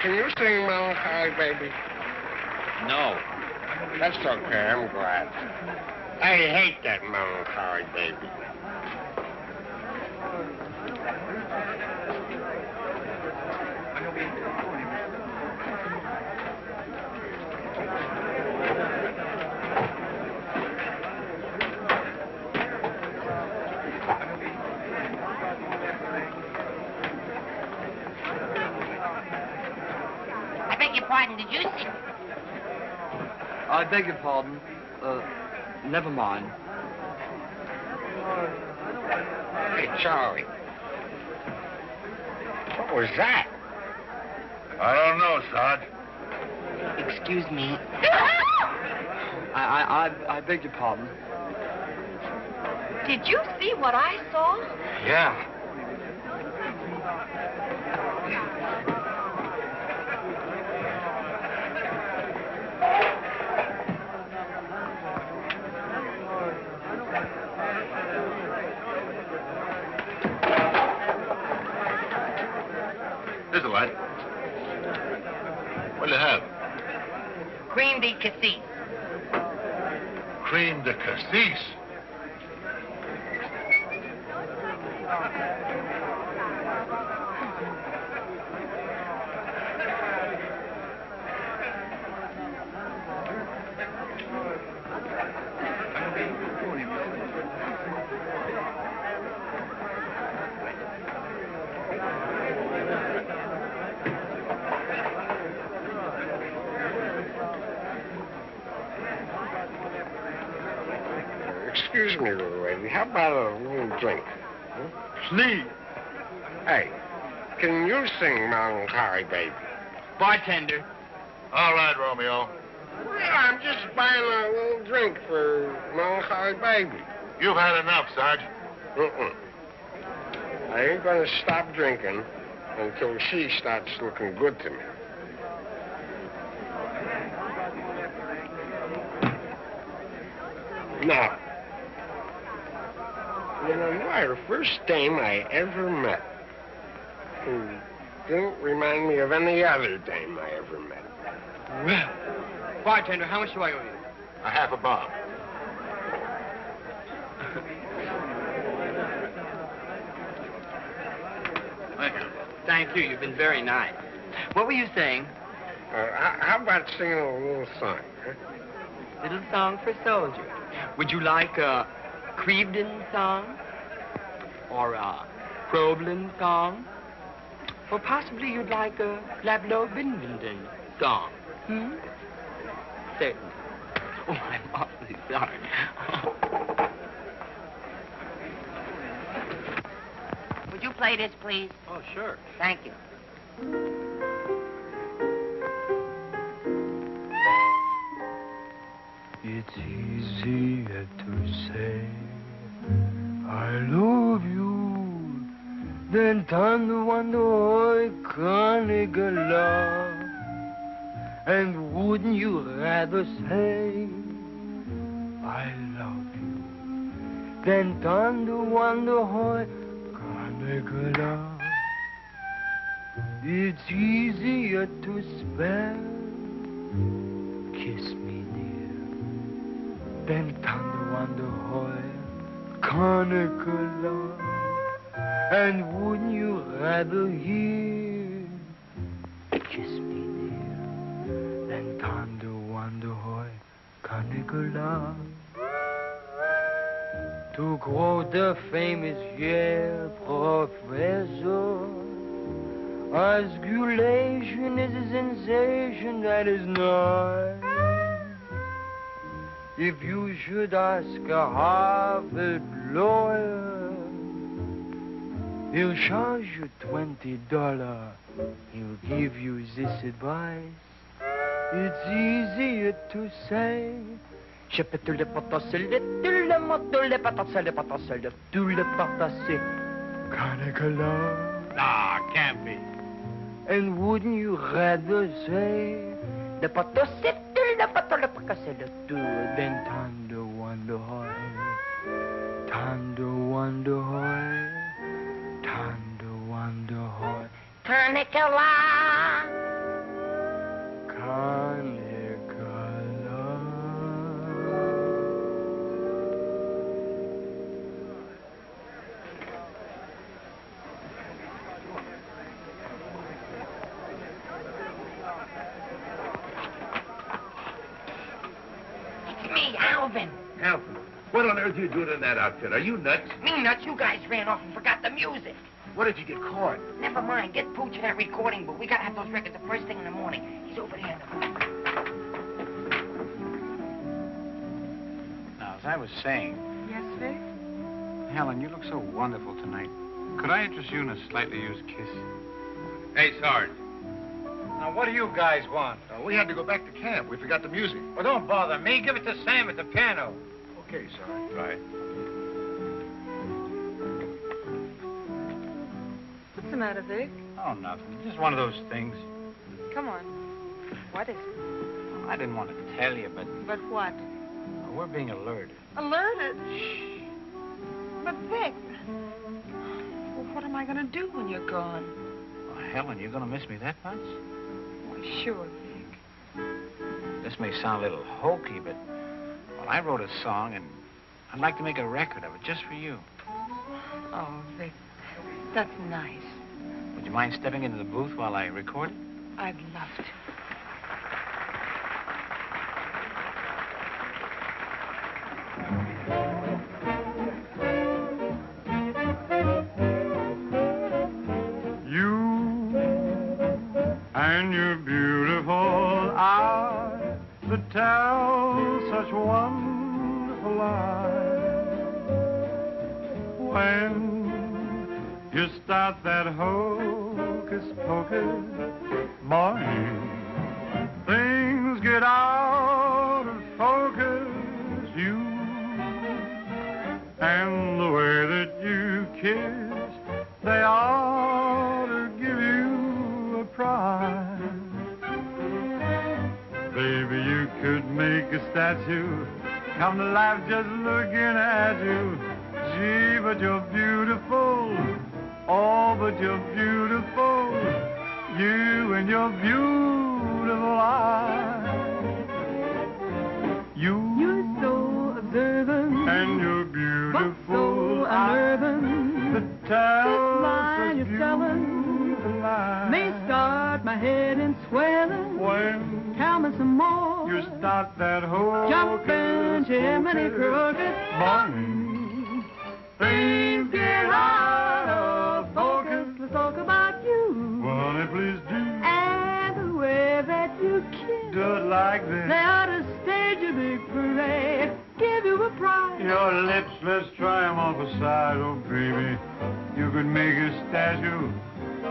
Can you sing Melancholy Baby? No. That's okay, I'm glad. I hate that Melancholy Baby. I beg your pardon, did you see? I beg your pardon. Never mind. Hey, Charlie. What was that? I don't know, Sarge. Excuse me. I beg your pardon. Did you see what I saw? Yeah. Here's a light. What'll you have? Cream de cassis. Cream de cassis. Excuse me, little lady. How about a little drink? Please. Hey, can you sing Melancholy Baby? Bartender. All right, Romeo. Well, I'm just buying a little drink for Melancholy Baby. You've had enough, Sarge. I ain't gonna stop drinking until she starts looking good to me. Now, you know, you are the first dame I ever met. Didn't remind me of any other dame I ever met. Well, bartender, how much do I owe you? A half a bob. Thank you. Thank you. You've been very nice. What were you saying? How about singing a little song, huh? Little song for soldier. Would you like a Crevedon song? Or a Problem song? Or possibly you'd like a Lablo Bindenden song? Certainly. Oh, I'm awfully sorry. Would you play this, please? Oh, sure. Thank you. It's easier to say I love you than to wonder I can't get love. And wouldn't you rather say I love you than to wonder how I can't get love? It's easier to spell kiss me dear than to wonder how I can't get love. And wouldn't you rather hear kiss me dear than to wonder how I can't get love? To quote the famous Yale professor, osculation is a sensation that is nice. If you should ask a Harvard lawyer, he'll charge you $20. He'll give you this advice. It's easier to say Nah, can't be. and wouldn't you rather say than Thunder Wonder Hoy, Thunder Wonder Hoy, Thunder Wonder Hoy, Carnicala. Carnicala. Me, Alvin. Alvin, what on earth are you doing in that outfit? Are you nuts? Me nuts, you guys ran off and forgot the music. What did you get caught? Never mind, get Pooch in that recording book. We gotta have those records the first thing in the morning. He's over there. Now, as I was saying, Yes, Vic? Helen, you look so wonderful tonight. Could I interest you in a slightly used kiss? Hey, Sarge. Now, what do you guys want? We had to go back to camp. We forgot the music. Well, don't bother me. Give it to Sam at the piano. Okay, Sarge. Right. What's the matter, Vic? Oh, nothing. Just one of those things. Come on. What is it? I didn't want to tell you, but But what? we're being alerted. Alerted? Shh. But, Vic, well, what am I going to do when you're gone? Well, Helen, you going to miss me that much? Why, sure, Vic. This may sound a little hokey, but, well, I wrote a song, and I'd like to make a record of it just for you. Oh, Vic, that's nice. Would you mind stepping into the booth while I record it? I'd love to. And your beautiful eyes that tell such wonderful lies. When you start that hocus pocus, morning, things get out of focus. You and the way that you kiss, they ought to give you a prize. Baby, you could make a statue come to life just looking at you. Gee, but you're beautiful Oh, but you're beautiful, you and your beautiful eyes. You're so observant, and you're beautiful, but so unnerving. The tell line you're telling may start my head in swelling. When tell me some more, you start that whole jumping chimney crooked morning, things get out of focus. Let's talk about you. Honey, please do. And the way that you kiss. Do it like this. They ought to stage a big parade, give you a prize. Your lips, let's try 'em off the side, oh baby. You could make a statue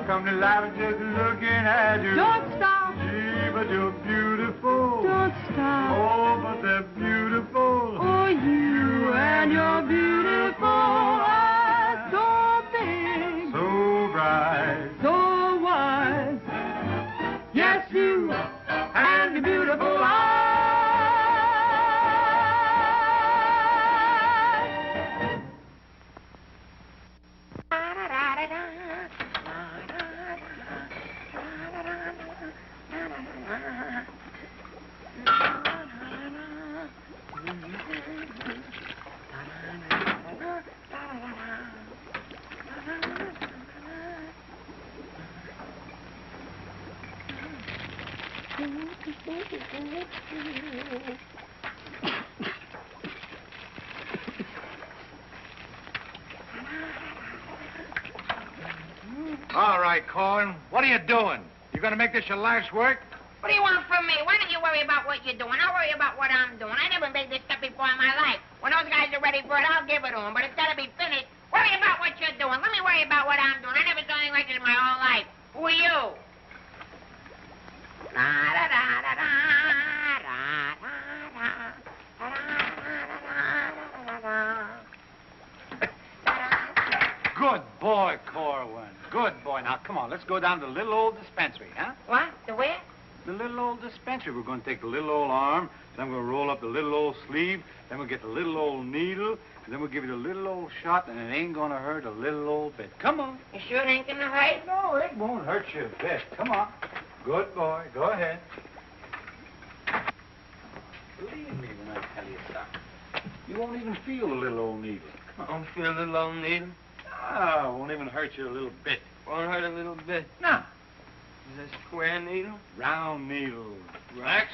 come to life just looking at you. Don't stop. Gee, but you're beautiful. Don't stop. Oh, but they're beautiful. Oh, you and your beautiful eyes, so big, So bright. so wise. Yes, you and your beautiful eyes. All right, Corn. What are you doing? You gonna make this your life's work? What do you want from me? Why don't you worry about what you're doing? I'll worry about what I'm doing. I never made this stuff before in my life. When those guys are ready for it, I'll give it to them. But it's got to be finished. Worry about what you're doing. Let me worry about what I'm doing. I never saw anything like this in my whole life. Who are you? Good boy, Corwin. Good boy. Now, come on. Let's go down to the little old dispensary, huh? What? The where? The little old dispensary. We're going to take the little old arm, then we're going to roll up the little old sleeve, then we'll get the little old needle, and then we'll give you the little old shot, and it ain't going to hurt a little old bit. Come on. You sure it ain't gonna hurt? No, it won't hurt you a bit. Come on. Good boy. Go ahead. Believe me when I tell you something. You won't even feel the little old needle. I don't feel the little needle. Ah, won't even hurt you a little bit. Won't hurt a little bit. No. Is it a square needle? Round needle. Relax.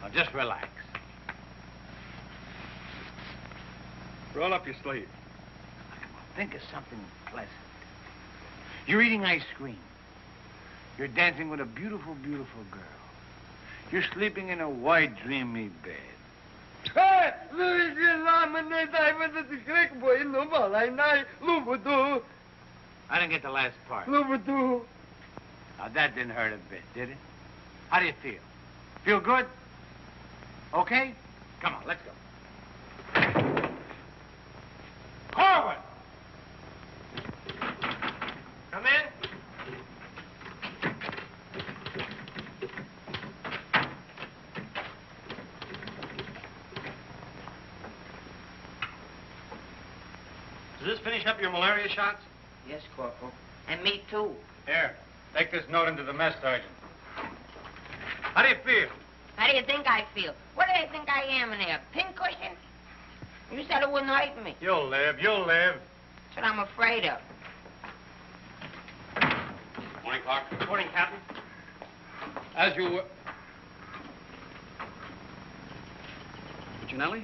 Now, just relax. Roll up your sleeve. Think of something pleasant. You're eating ice cream. You're dancing with a beautiful, beautiful girl. You're sleeping in a white, dreamy bed. I didn't get the last part. Now, that didn't hurt a bit, did it? How do you feel? Feel good? Okay? Come on, let's go. Corwin! Come in. Does this finish up your malaria shots? Yes, Corporal. And me, too. Here, take this note into the mess sergeant. How do you feel? How do you think I feel? What do they think I am in there? Pincushion? You said it wouldn't hurt me. You'll live, you'll live. That's what I'm afraid of. Morning, Clark. Good morning, Captain. As you were... Puccinelli,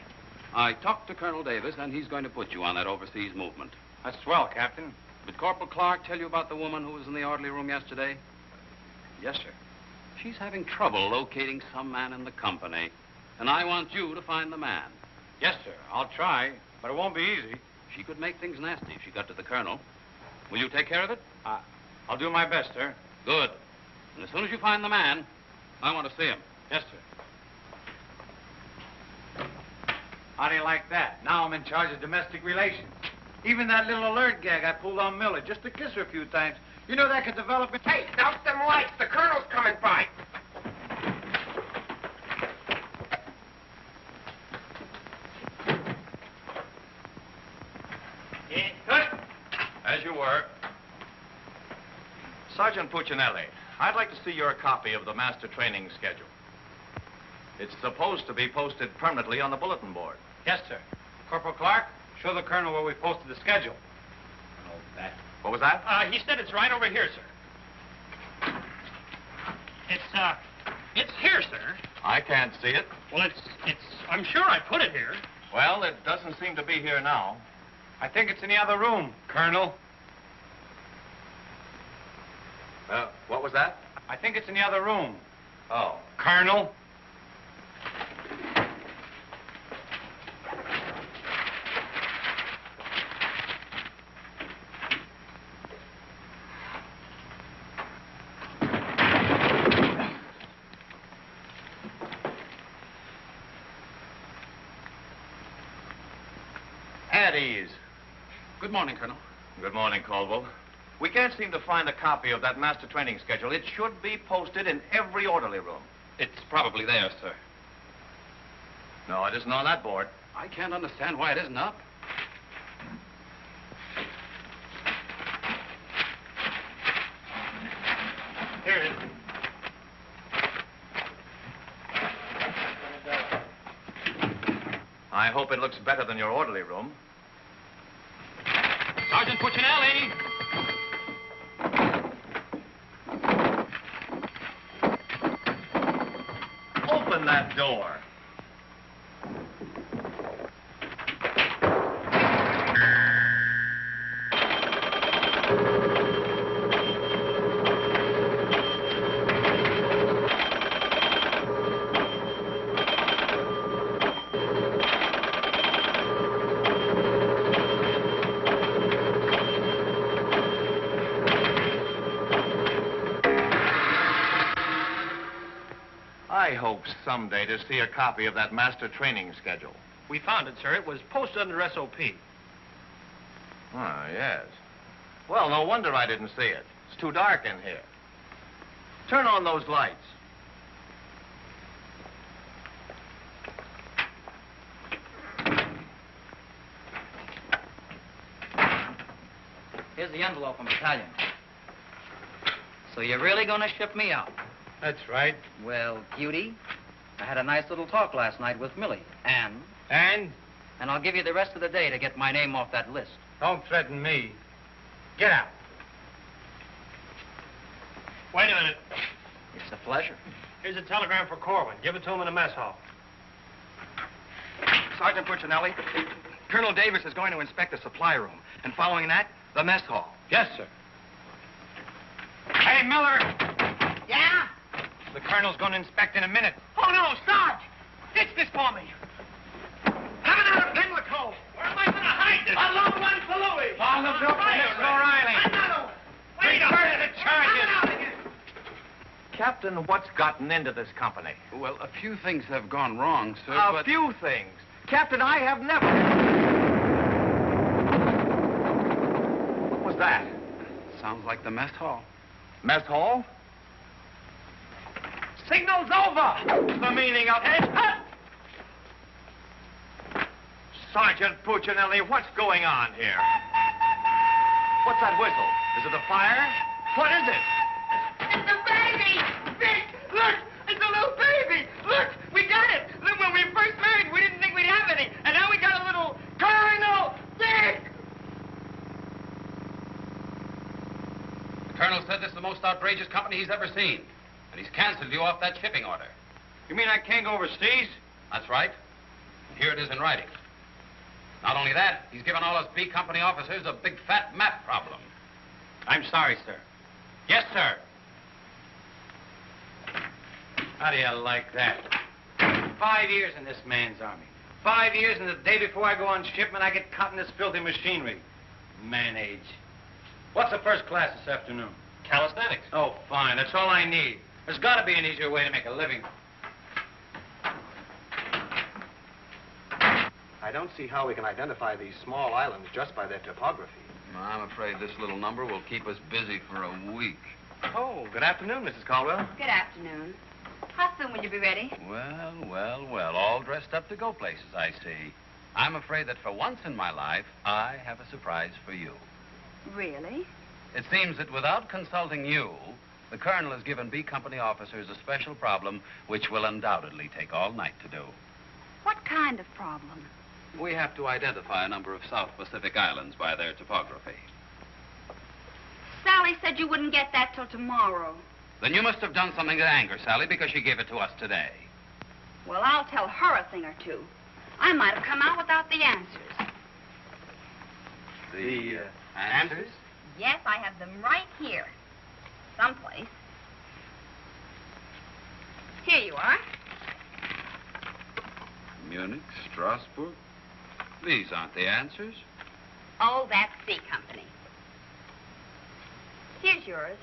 I talked to Colonel Davis, and he's going to put you on that overseas movement. That's swell, Captain. Did Corporal Clark tell you about the woman who was in the orderly room yesterday? Yes, sir. She's having trouble locating some man in the company, and I want you to find the man. Yes, sir. I'll try, but it won't be easy. She could make things nasty if she got to the colonel. Will you take care of it? I'll do my best, sir. Good. And as soon as you find the man, I want to see him. Yes, sir. How do you like that? Now I'm in charge of domestic relations. Even that little alert gag I pulled on Millie, just to kiss her a few times, you know that could develop into... Hey, douse them lights. The colonel's coming by. Yeah, good. As you were. Sergeant Puccinelli, I'd like to see your copy of the master training schedule. It's supposed to be posted permanently on the bulletin board. Yes, sir. Corporal Clark, show the colonel where we posted the schedule. Oh, that. What was that? He said it's right over here, sir. It's here, sir. I can't see it. Well, I'm sure I put it here. Well, it doesn't seem to be here now. I think it's in the other room, Colonel. What was that? I think it's in the other room. Oh. Colonel. At ease. Good morning, Colonel. Good morning, Caldwell. We can't seem to find a copy of that master training schedule. It should be posted in every orderly room. It's probably there, sir. No, it isn't on that board. I can't understand why it isn't up. Here it is. I hope it looks better than your orderly room. Sergeant Puccinelli! Open that door. I hope someday to see a copy of that master training schedule. We found it, sir. It was posted under SOP. Ah, yes. Well, no wonder I didn't see it. It's too dark in here. Turn on those lights. Here's the envelope from Italian. So you're really going to ship me out? That's right. Well, cutie, I had a nice little talk last night with Millie. And? And? And I'll give you the rest of the day to get my name off that list. Don't threaten me. Get out. Wait a minute. It's a pleasure. Here's a telegram for Corwin. Give it to him in the mess hall. Sergeant Puccinelli, Colonel Davis is going to inspect the supply room, and following that, the mess hall. Yes, sir. Hey, Miller! Yeah? The colonel's going to inspect in a minute. Oh, no, Sarge! Ditch this for me. Have it out of Pimlico. Where am I going to hide this? A long one for Louis. On the bill for Mr. O'Reilly. Another. Wait up. Reverse the charges. Have it out again. Captain, what's gotten into this company? Well, a few things have gone wrong, sir, A few things. Captain, I have never... What was that? Sounds like the mess hall. Mess hall? Signal's over. The meaning of it. Sergeant Puccinelli, what's going on here? What's that whistle? Is it a fire? What is it? It's a baby. Vic, look. It's a little baby. Look, we got it. Look, when we first married, we didn't think we'd have any. And now we got a little Colonel Vic. The colonel said this is the most outrageous company he's ever seen. And he's canceled you off that shipping order. You mean I can't go overseas? That's right. And here it is in writing. Not only that, he's given all us B Company officers a big fat map problem. I'm sorry, sir. Yes, sir. How do you like that? 5 years in this man's army. 5 years, and the day before I go on shipment, I get caught in this filthy machinery. Man age. What's the first class this afternoon? Calisthenics. Oh, fine. That's all I need. There's got to be an easier way to make a living. I don't see how we can identify these small islands just by their topography. I'm afraid this little number will keep us busy for a week. Oh, good afternoon, Mrs. Caldwell. Good afternoon. How soon will you be ready? Well, all dressed up to go places, I see. I'm afraid that for once in my life, I have a surprise for you. Really? It seems that without consulting you, the Colonel has given B Company officers a special problem which will undoubtedly take all night to do. What kind of problem? We have to identify a number of South Pacific islands by their topography. Sally said you wouldn't get that till tomorrow. Then you must have done something to anger Sally because she gave it to us today. Well, I'll tell her a thing or two. I might have come out without the answers. The answers? Yes, I have them right here. Someplace. Here you are. Munich, Strasbourg. These aren't the answers. Oh, that's C Company. Here's yours.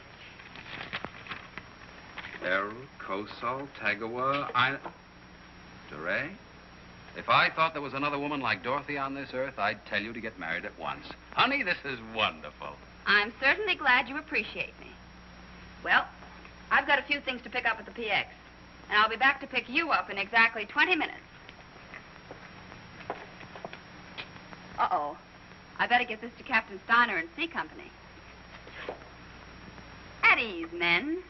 Errol, Kosal, Tagawa, DeRay? If I thought there was another woman like Dorothy on this earth, I'd tell you to get married at once. Honey, this is wonderful. I'm certainly glad you appreciate me. Well, I've got a few things to pick up at the PX, and I'll be back to pick you up in exactly 20 minutes. Uh-oh. I better get this to Captain Steiner and C Company. At ease, men.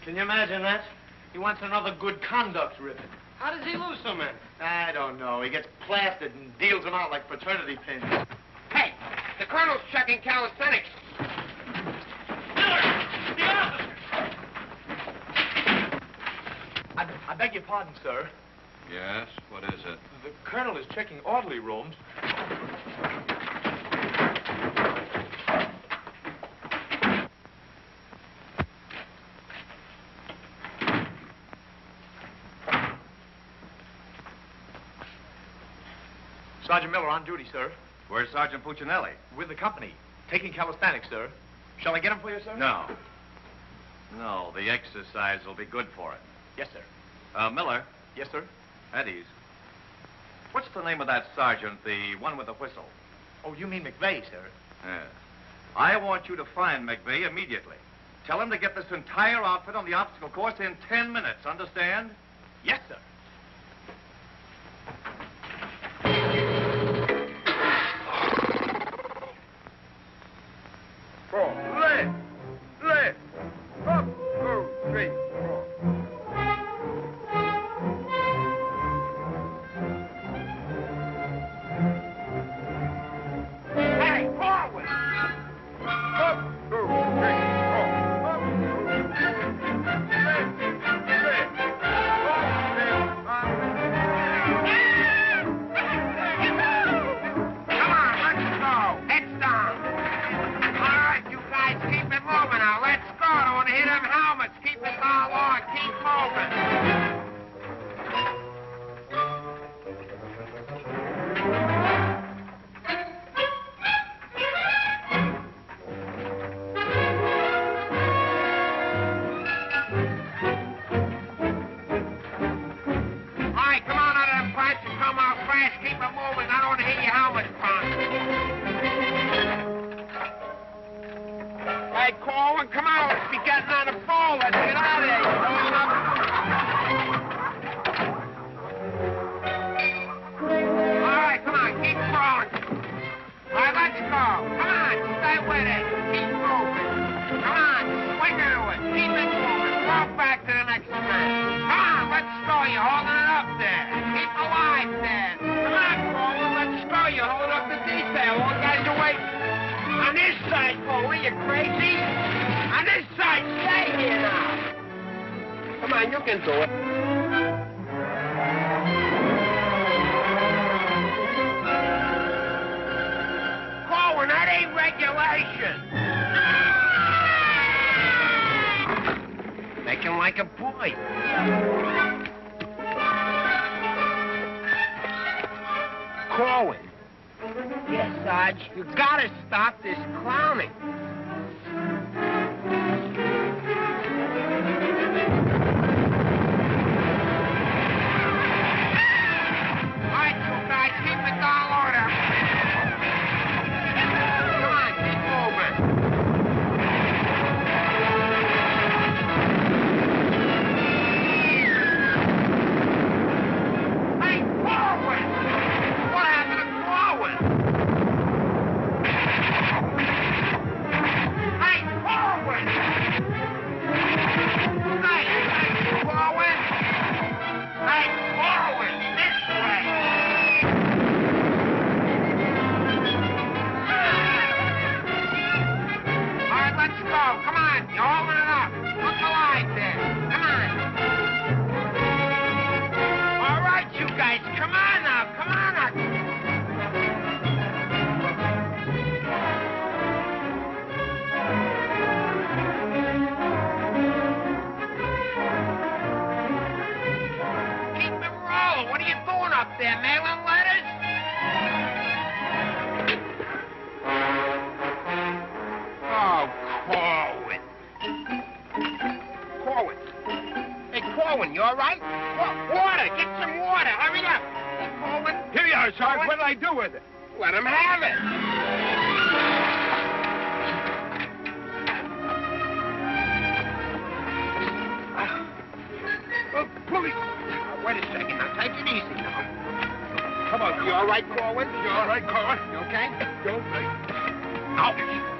Can you imagine that? He wants another good conduct ribbon. How does he lose so many? I don't know. He gets plastered and deals them out like fraternity pins. Hey, the Colonel's checking calisthenics. I beg your pardon, sir. Yes? What is it? The Colonel is checking orderly rooms. Sergeant Miller on duty, sir. Where's Sergeant Puccinelli? With the company. Taking calisthenics, sir. Shall I get him for you, sir? No. No, the exercise will be good for it. Yes, sir. Miller. Yes, sir. At ease. What's the name of that sergeant, the one with the whistle? Oh, you mean McVeigh, sir? Yes. I want you to find McVeigh immediately. Tell him to get this entire outfit on the obstacle course in 10 minutes, understand? Yes, sir. Left. Up, 2, 3, 4. Hey, forward. Up, 2, 3, 4. Up, 2, 3, Come on, let's go. Heads down. All right, you guys keep it moving now. Let's go. Don't want to hit them helmets. Keep it all on. Keep moving. All right, come on out of them pipes and come out fast. Keep it moving. I don't want to hit your helmets, Punk. Hey, Corwin, come on. Let's be getting on the phone. Let's get out of here. All right, come on. Keep crawling. All right, let's go. Come on. Stay with it. Keep moving. Come on. Swing into it. Keep it moving. Walk back to the next man. Come on. Let's go. You're holding it up there. Keep alive there. Come on, Corwin. Let's go. You're holding up the detail. All guys are waiting. On this side, Corwin. You crazy? On this side, stay here now. Come on, you can do it. Corwin, that ain't regulation. Making like a boy. Corwin. Yes, Sarge. You gotta stop this clowning. let's go. Come on. You're holding it up. Look alive there. Come on. All right, you guys. Come on now. Come on now. Keep it rolling. What are you doing up there, mailing letters? Oh, Corwin. Corwin. Hey, Corwin, you all right? Water. Get some water. Hurry up. Hey, Corwin. Here you are, Sarge. Corwin? What'll I do with it? Let him have it. Oh, please. Wait a second. Now, take it easy now. Come on. You all right, Corwin? You all right, Corwin? You okay? You okay? Ouch.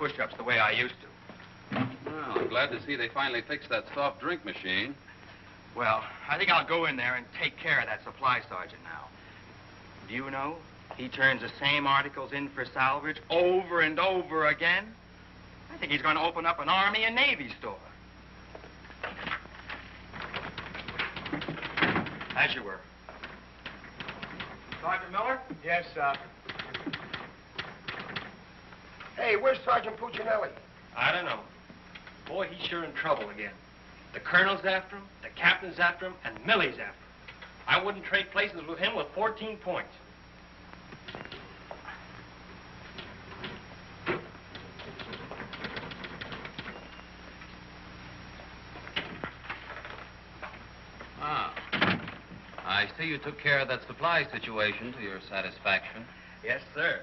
push-ups the way I used to. Well, I'm glad to see they finally fixed that soft drink machine. Well, I think I'll go in there and take care of that supply sergeant now. Do you know, he turns the same articles in for salvage over and over again. I think he's going to open up an Army and Navy store. As you were. Sergeant Miller? Yes, sir. Hey, where's Sergeant Puccinelli? I don't know. Boy, he's sure in trouble again. The colonel's after him, the captain's after him, and Millie's after him. I wouldn't trade places with him with 14 points. Ah. I see you took care of that supply situation to your satisfaction. Yes, sir.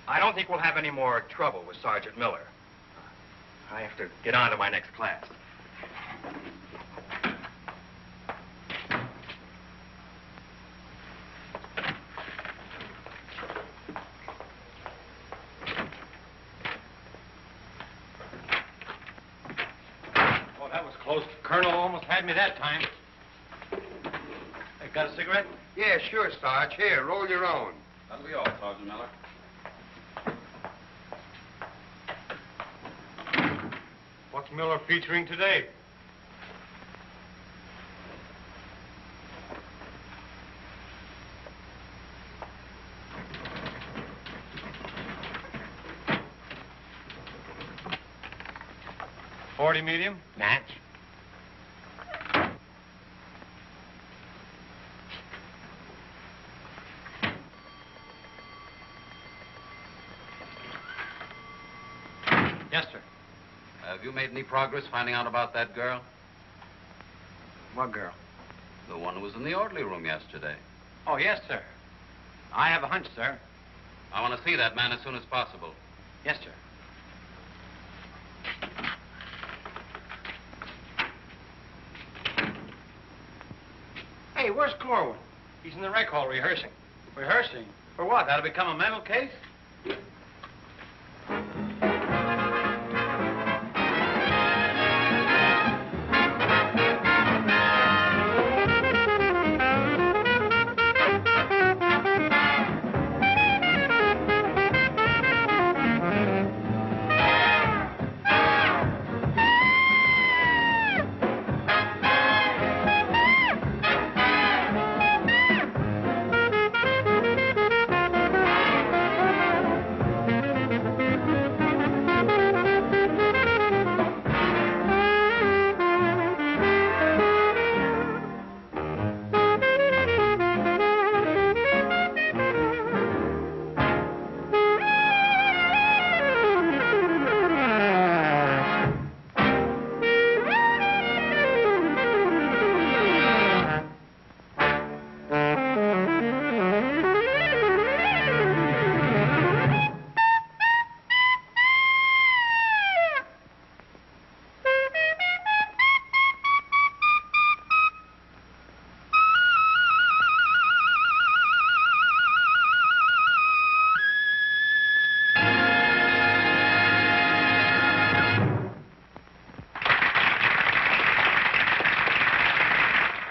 I don't think we'll have any more trouble with Sergeant Miller. I have to get on to my next class. Oh, that was close. Colonel almost had me that time. Hey, got a cigarette? Yeah, sure, Sarge. Here, roll your own. That'll be all, Sergeant Miller. What's Miller featuring today? .40 medium? Match. Yes, sir. Have you made any progress finding out about that girl? What girl? The one who was in the orderly room yesterday. Oh, yes, sir. I have a hunch, sir. I want to see that man as soon as possible. Yes, sir. Hey, where's Corwin? He's in the rec hall rehearsing. Rehearsing? For what? That'll become a mental case?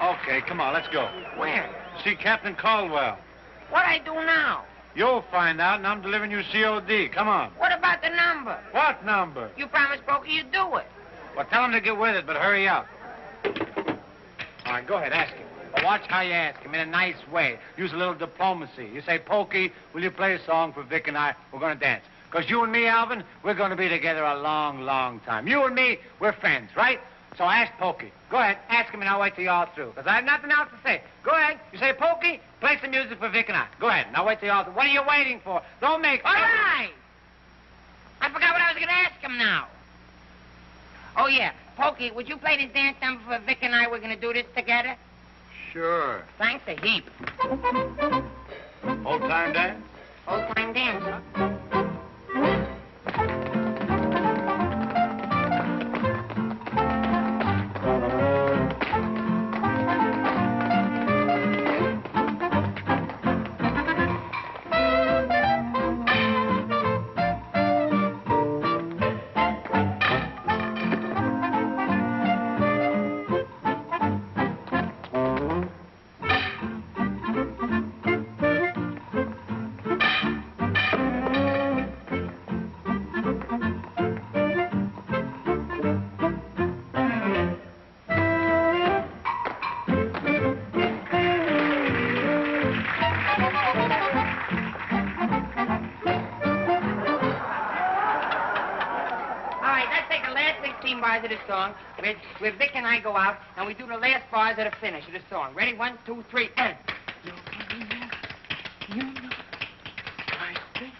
Okay, come on, let's go. Where? See Captain Caldwell. What I do now? You'll find out, and I'm delivering you COD. Come on. What about the number? What number? You promised Pokey you'd do it. Well, tell him to get with it, but hurry up. All right, go ahead, ask him. But watch how you ask him in a nice way. Use a little diplomacy. You say, Pokey, will you play a song for Vic and I? We're going to dance. Because you and me, Alvin, we're going to be together a long, long time. You and me, we're friends, right? So ask Pokey. Go ahead, ask him, and I'll wait till you're all through. Because I have nothing else to say. Go ahead. You say, Pokey, play some music for Vic and I. Go ahead, and I'll wait till you're all through. What are you waiting for? Don't make... All right. I forgot what I was going to ask him now. Oh, yeah. Pokey, would you play this dance number for Vic and I? We're going to do this together. Sure. Thanks a heap. Old-time dance? Old-time dance, huh? Bars of the song, where Vic and I go out, and we do the last bars of the finish of the song. Ready? 1, 2, 3, and... You know, I think...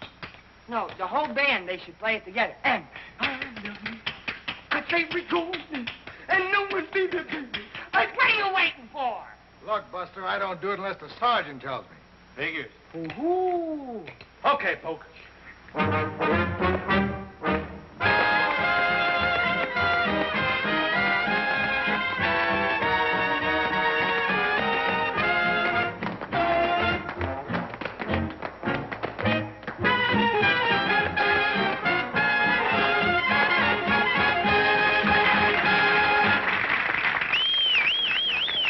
No, the whole band, they should play it together. And... I say we go, and no one's be the baby. What are you waiting for? Look, Buster, I don't do it unless the sergeant tells me. Figures. Ooh. Okay, Poke.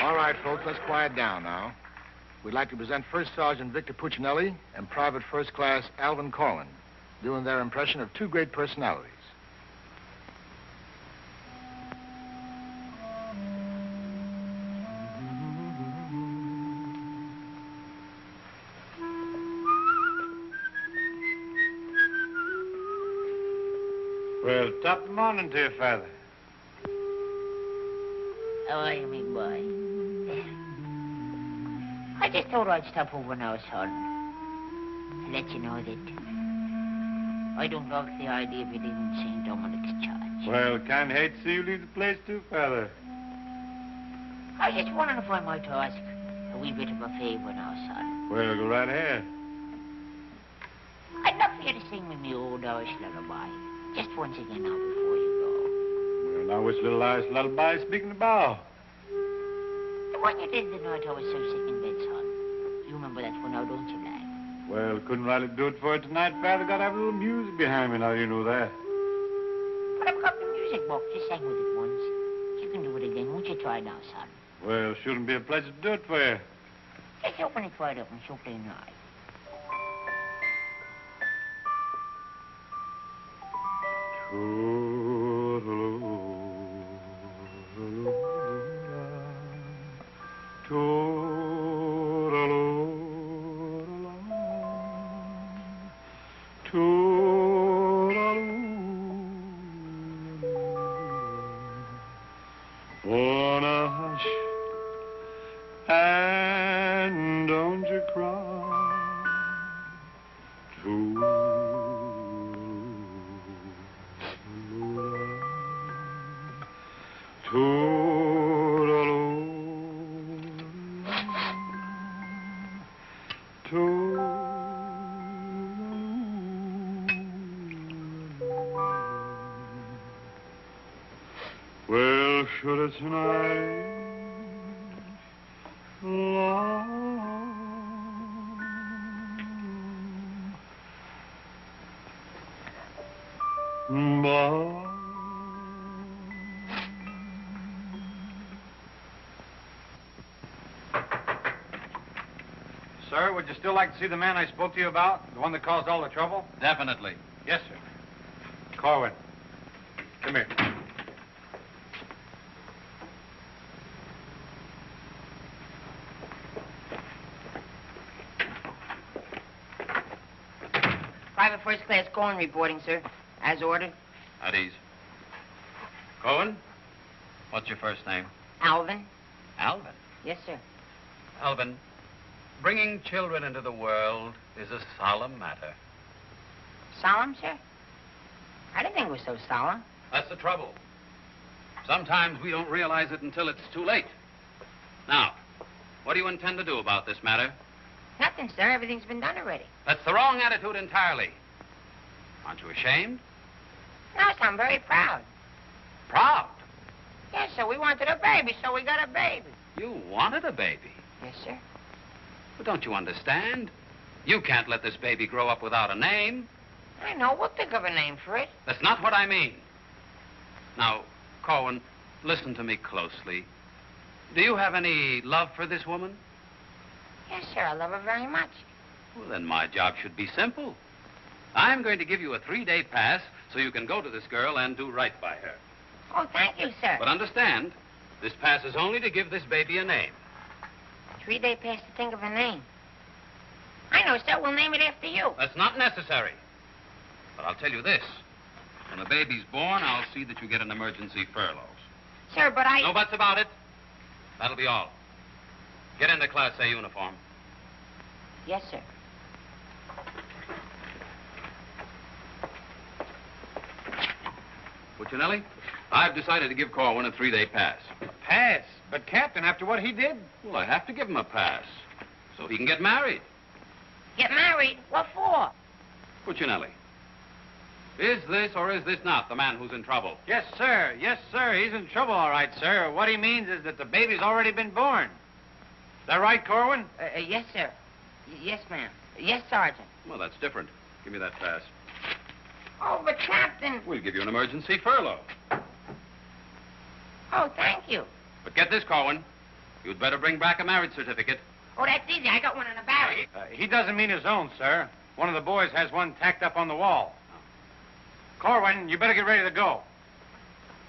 All right, folks, let's quiet down now. We'd like to present First Sergeant Victor Puccinelli and Private First Class Alvin Corlin, doing their impression of two great personalities. Well, top of the morning to you, Father. How are you, me boy? I just thought I'd stop over now, son, and let you know that I don't like the idea of you leaving St. Dominic's Church. Well, can't hate to see you leave the place too, Father. I was just wondering if I might ask a wee bit of a favor now, son. Well, go right ahead. I'd love for you to sing me my old Irish lullaby. Just once again now before you Well, now, which little Irish lullaby is speaking about? go. The one you did the night I was so sick in bed, son. You remember that one now, don't you, lad? Well, couldn't Riley do it for you tonight, Father? Got to have a little music behind me now, you know that. But I've got the music book. Just sang with it once. You can do it again. Won't you try now, son? Well, shouldn't be a pleasure to do it for you. Just open it wide open so plain eye. Wanna hush and don't you cry. Well, should it tonight Sir, would you still like to see the man I spoke to you about? The one that caused all the trouble? Definitely. Yes, sir. Corwin, come here. Private First Class Cohen reporting, sir. As ordered. At ease. Cohen, what's your first name? Alvin. Alvin. Yes, sir. Alvin, bringing children into the world is a solemn matter. Solemn, sir? I didn't think it was so solemn. That's the trouble. Sometimes we don't realize it until it's too late. Now, what do you intend to do about this matter? Nothing, sir. Everything's been done already. That's the wrong attitude entirely. Aren't you ashamed? No, sir, I'm very proud. Proud? Yes, sir. We wanted a baby, so we got a baby. You wanted a baby. Yes, sir. But don't you understand? You can't let this baby grow up without a name. I know. We'll think of a name for it. That's not what I mean. Now, Cohen, listen to me closely. Do you have any love for this woman? Yes, sir. I love her very much. Well, then my job should be simple. I'm going to give you a 3-day pass so you can go to this girl and do right by her. Oh, thank you, sir. But understand, this pass is only to give this baby a name. 3-day pass to think of a name. I know, sir. We'll name it after you. That's not necessary. But I'll tell you this. When the baby's born, I'll see that you get an emergency furlough. Sir, but I... No buts about it. That'll be all. Get into Class A uniform. Yes, sir. Puccinelli, I've decided to give Corwin a 3-day pass. Pass? But, Captain, after what he did? Well, I have to give him a pass so he can get married. Get married? What for? Puccinelli, is this or is this not the man who's in trouble? Yes, sir. Yes, sir. He's in trouble, all right, sir. What he means is that the baby's already been born. Is that right, Corwin? Yes, sir. Yes, ma'am. Yes, Sergeant. Well, that's different. Give me that pass. Oh, but, Captain... We'll give you an emergency furlough. Oh, thank you. But get this, Corwin. You'd better bring back a marriage certificate. Oh, that's easy. I got one in the barrel. He doesn't mean his own, sir. One of the boys has one tacked up on the wall. Corwin, you better get ready to go.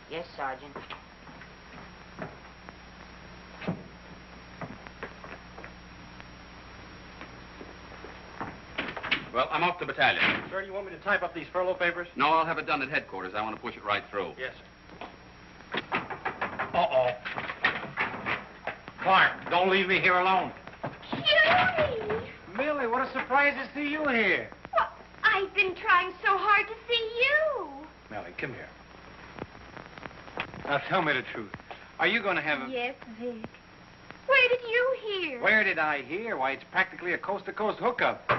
Yes, Sergeant. Well, I'm off to battalion. Sir, you want me to type up these furlough papers? No, I'll have it done at headquarters. I want to push it right through. Yes, sir. Uh-oh. Clark, don't leave me here alone. Julie! Millie, what a surprise to see you here. Well, I've been trying so hard to see you. Millie, come here. Now, tell me the truth. Are you going to have a... Yes, Vic. Where did you hear? Where did I hear? Why, it's practically a coast-to-coast hookup.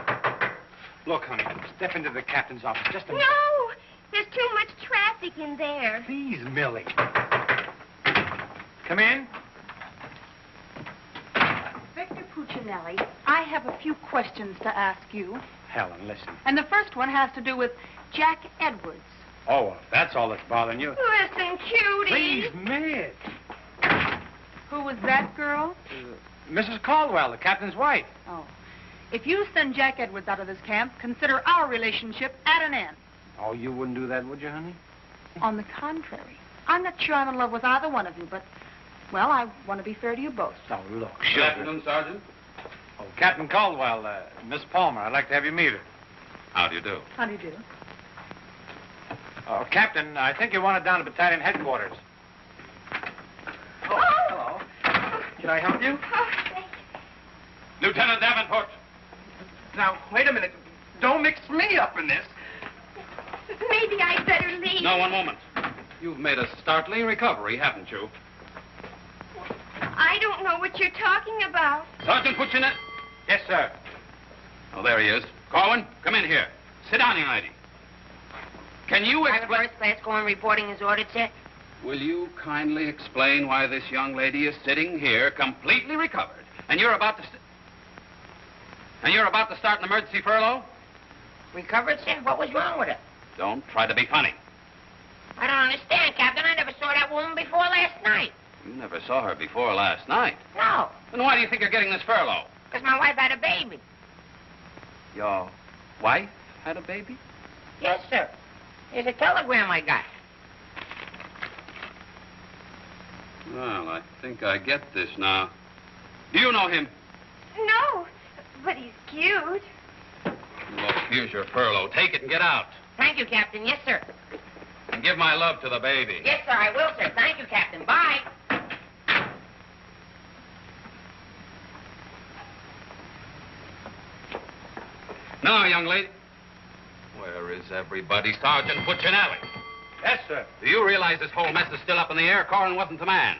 Look, honey, step into the captain's office just a minute. No! There's too much traffic in there. Please, Millie. Come in. Victor Puccinelli, I have a few questions to ask you. Helen, listen. And the first one has to do with Jack Edwards. Oh, well, that's all that's bothering you. Listen, cutie. Please, Miss. Who was that girl? Mrs. Caldwell, the captain's wife. Oh. If you send Jack Edwards out of this camp, consider our relationship at an end. Oh, you wouldn't do that, would you, honey? On the contrary. I'm not sure I'm in love with either one of you, but, well, I want to be fair to you both. Oh, look, Good afternoon, Sergeant. Oh, Captain Caldwell, Miss Palmer, I'd like to have you meet her. How do you do? How do you do? Oh, Captain, I think you want it down to battalion headquarters. Oh! Hello. Can I help you? Oh, thank you. Lieutenant Davenport. Now, wait a minute. Don't mix me up in this. Maybe I'd better leave. No, one moment. You've made a startling recovery, haven't you? I don't know what you're talking about. Sergeant Puccinelli. Yes, sir. Oh, there he is. Corwin, come in here. Sit down, young lady. Can you Private explain... First Class Corn reporting his orders, sir. Will you kindly explain why this young lady is sitting here completely recovered, and you're about to... start an emergency furlough? Recovered, sir? What was wrong with her? Don't try to be funny. I don't understand, Captain. I never saw that woman before last night. You never saw her before last night. No, Then why do you think you're getting this furlough? because my wife had a baby. Your wife had a baby? Yes, sir. Here's a telegram I got. Well, I think I get this now. Do you know him? No, but he's cute. Look, here's your furlough. Take it and get out. Thank you, Captain. Yes, sir. And give my love to the baby. Yes, sir, I will, sir. Thank you, Captain. Bye. Now, young lady. Where is everybody? Sergeant Puccinelli. Yes, sir. Do you realize this whole mess is still up in the air? Corwin wasn't the man.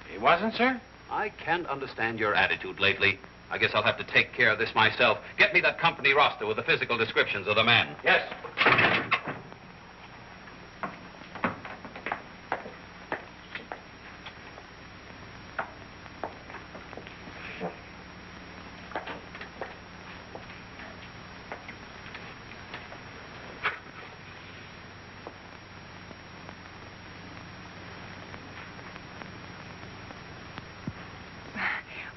He wasn't, sir? I can't understand your attitude lately. I guess I'll have to take care of this myself. Get me that company roster with the physical descriptions of the men. Yes.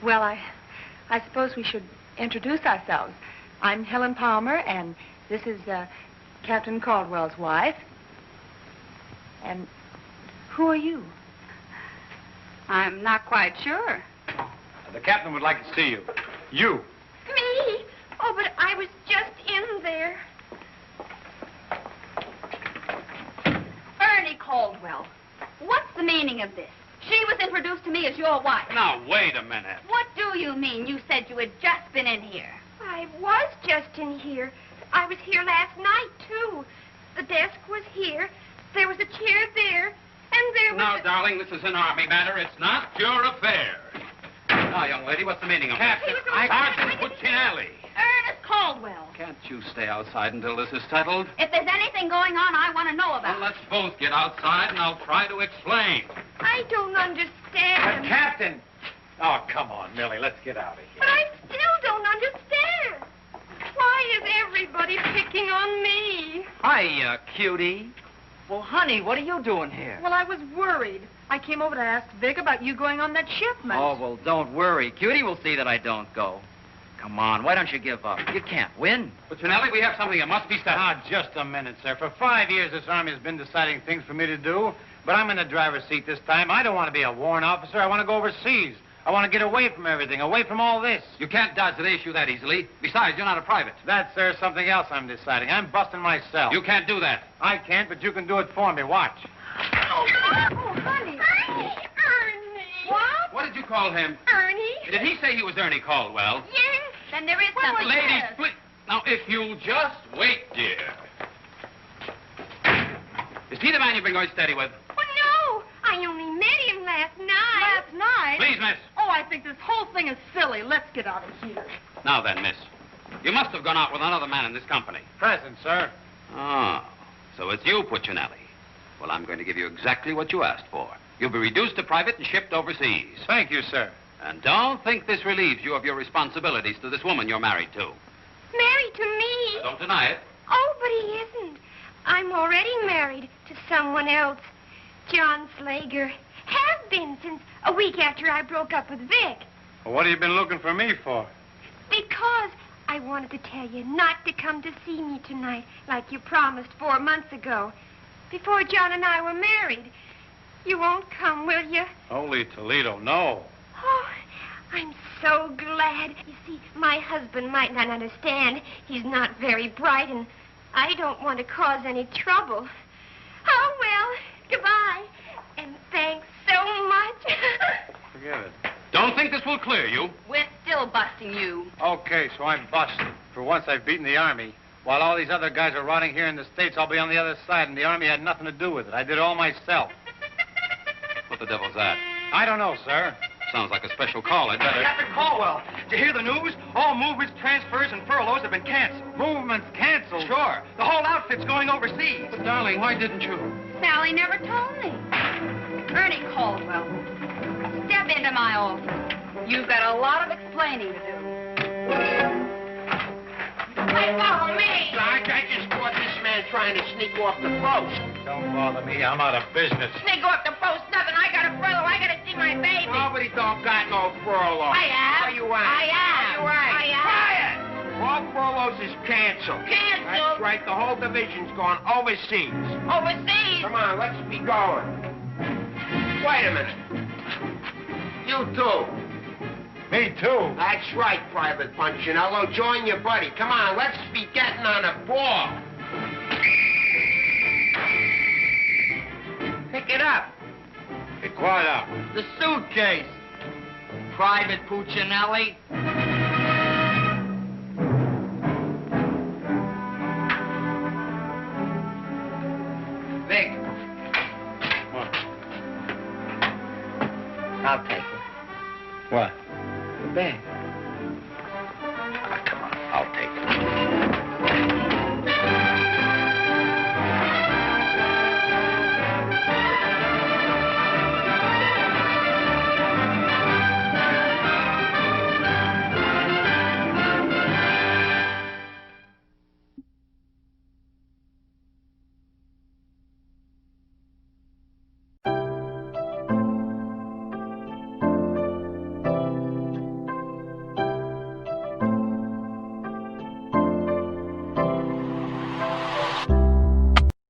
Well, I suppose we should introduce ourselves. I'm Helen Palmer, and this is Captain Caldwell's wife. And who are you? I'm not quite sure. The captain would like to see you. You. Me? Oh, but I was just in there. Ernie Caldwell. What's the meaning of this? She was introduced to me as your wife. Now, wait a minute. What do you mean? You said you had just been in here. I was just in here. I was here last night, too. The desk was here. There was a chair there. And there was... Now, darling, this is an army matter. It's not your affair. Now, young lady, what's the meaning of Captain, that? Sergeant Puccinelli. Ernest Caldwell. Can't you stay outside until this is settled? If there's anything going on, I want to know about Well, let's both get outside, and I'll try to explain. I don't understand. Captain! Oh, come on, Millie, let's get out of here. But I still don't understand. Why is everybody picking on me? Hiya, cutie. Well, honey, what are you doing here? Well, I was worried. I came over to ask Vic about you going on that shipment. Oh, well, don't worry. Cutie will see that I don't go. Come on, why don't you give up? You can't win. Puccinelli, we have something that must be settled. Ah, just a minute, sir. For 5 years, this Army has been deciding things for me to do, but I'm in the driver's seat this time. I don't want to be a warrant officer. I want to go overseas. I want to get away from everything, away from all this. You can't dodge the issue that easily. Besides, you're not a private. That's, sir, something else I'm deciding. I'm busting myself. You can't do that. I can't, but you can do it for me. Watch. Oh, honey. Ernie. What? What did you call him? Ernie? Did he say he was Ernie Caldwell? Yes. Then there is something. Ladies, please. Now, if you'll just wait, dear. Is he the man you've been going steady with? Oh, no. I only met him last night. Last night? Please, miss. Oh, I think this whole thing is silly. Let's get out of here. Now then, miss. You must have gone out with another man in this company. Present, sir. Oh, so it's you, Puccinelli. Well, I'm going to give you exactly what you asked for. You'll be reduced to private and shipped overseas. Thank you, sir. And don't think this relieves you of your responsibilities to this woman you're married to. Married to me? Don't deny it. Oh, but he isn't. I'm already married to someone else. John Slager. Have been since a week after I broke up with Vic. Well, what have you been looking for me for? Because I wanted to tell you not to come to see me tonight like you promised 4 months ago, before John and I were married. You won't come, will you? Holy Toledo, no. Oh, I'm so glad. You see, my husband might not understand. He's not very bright, and I don't want to cause any trouble. Oh, well, goodbye. And thanks so much. Forget it. Don't think this will clear you. We're still busting you. Okay, so I'm busted. For once, I've beaten the Army. While all these other guys are rotting here in the States, I'll be on the other side, and the Army had nothing to do with it. I did it all myself. What the devil's that? I don't know, sir. Sounds like a special call. I'd better... Captain Caldwell, did you hear the news? All movements, transfers, and furloughs have been canceled. Movements canceled? Sure. The whole outfit's going overseas. But, darling, why didn't you? Sally never told me. Ernie Caldwell, step into my office. You've got a lot of explaining to do. Hey, follow me! Sarge, I just caught this man trying to sneak off the post. Don't bother me. I'm out of business. Sneak off the post, nothing. I got a furlough. I got to see my baby. Nobody don't got no furlough. I have. Are you right? I have. Are you right? I have. Quiet! All furloughs is canceled. Canceled? That's right. The whole division's gone overseas. Overseas? Come on, let's be going. Wait a minute. You too. Me too. That's right, Private Punchinello. Join your buddy. Come on, let's be getting on a ball. Pick it up. Be quiet out. The suitcase. Private Puccinelli. Vic. What? I'll take it. What? The bag.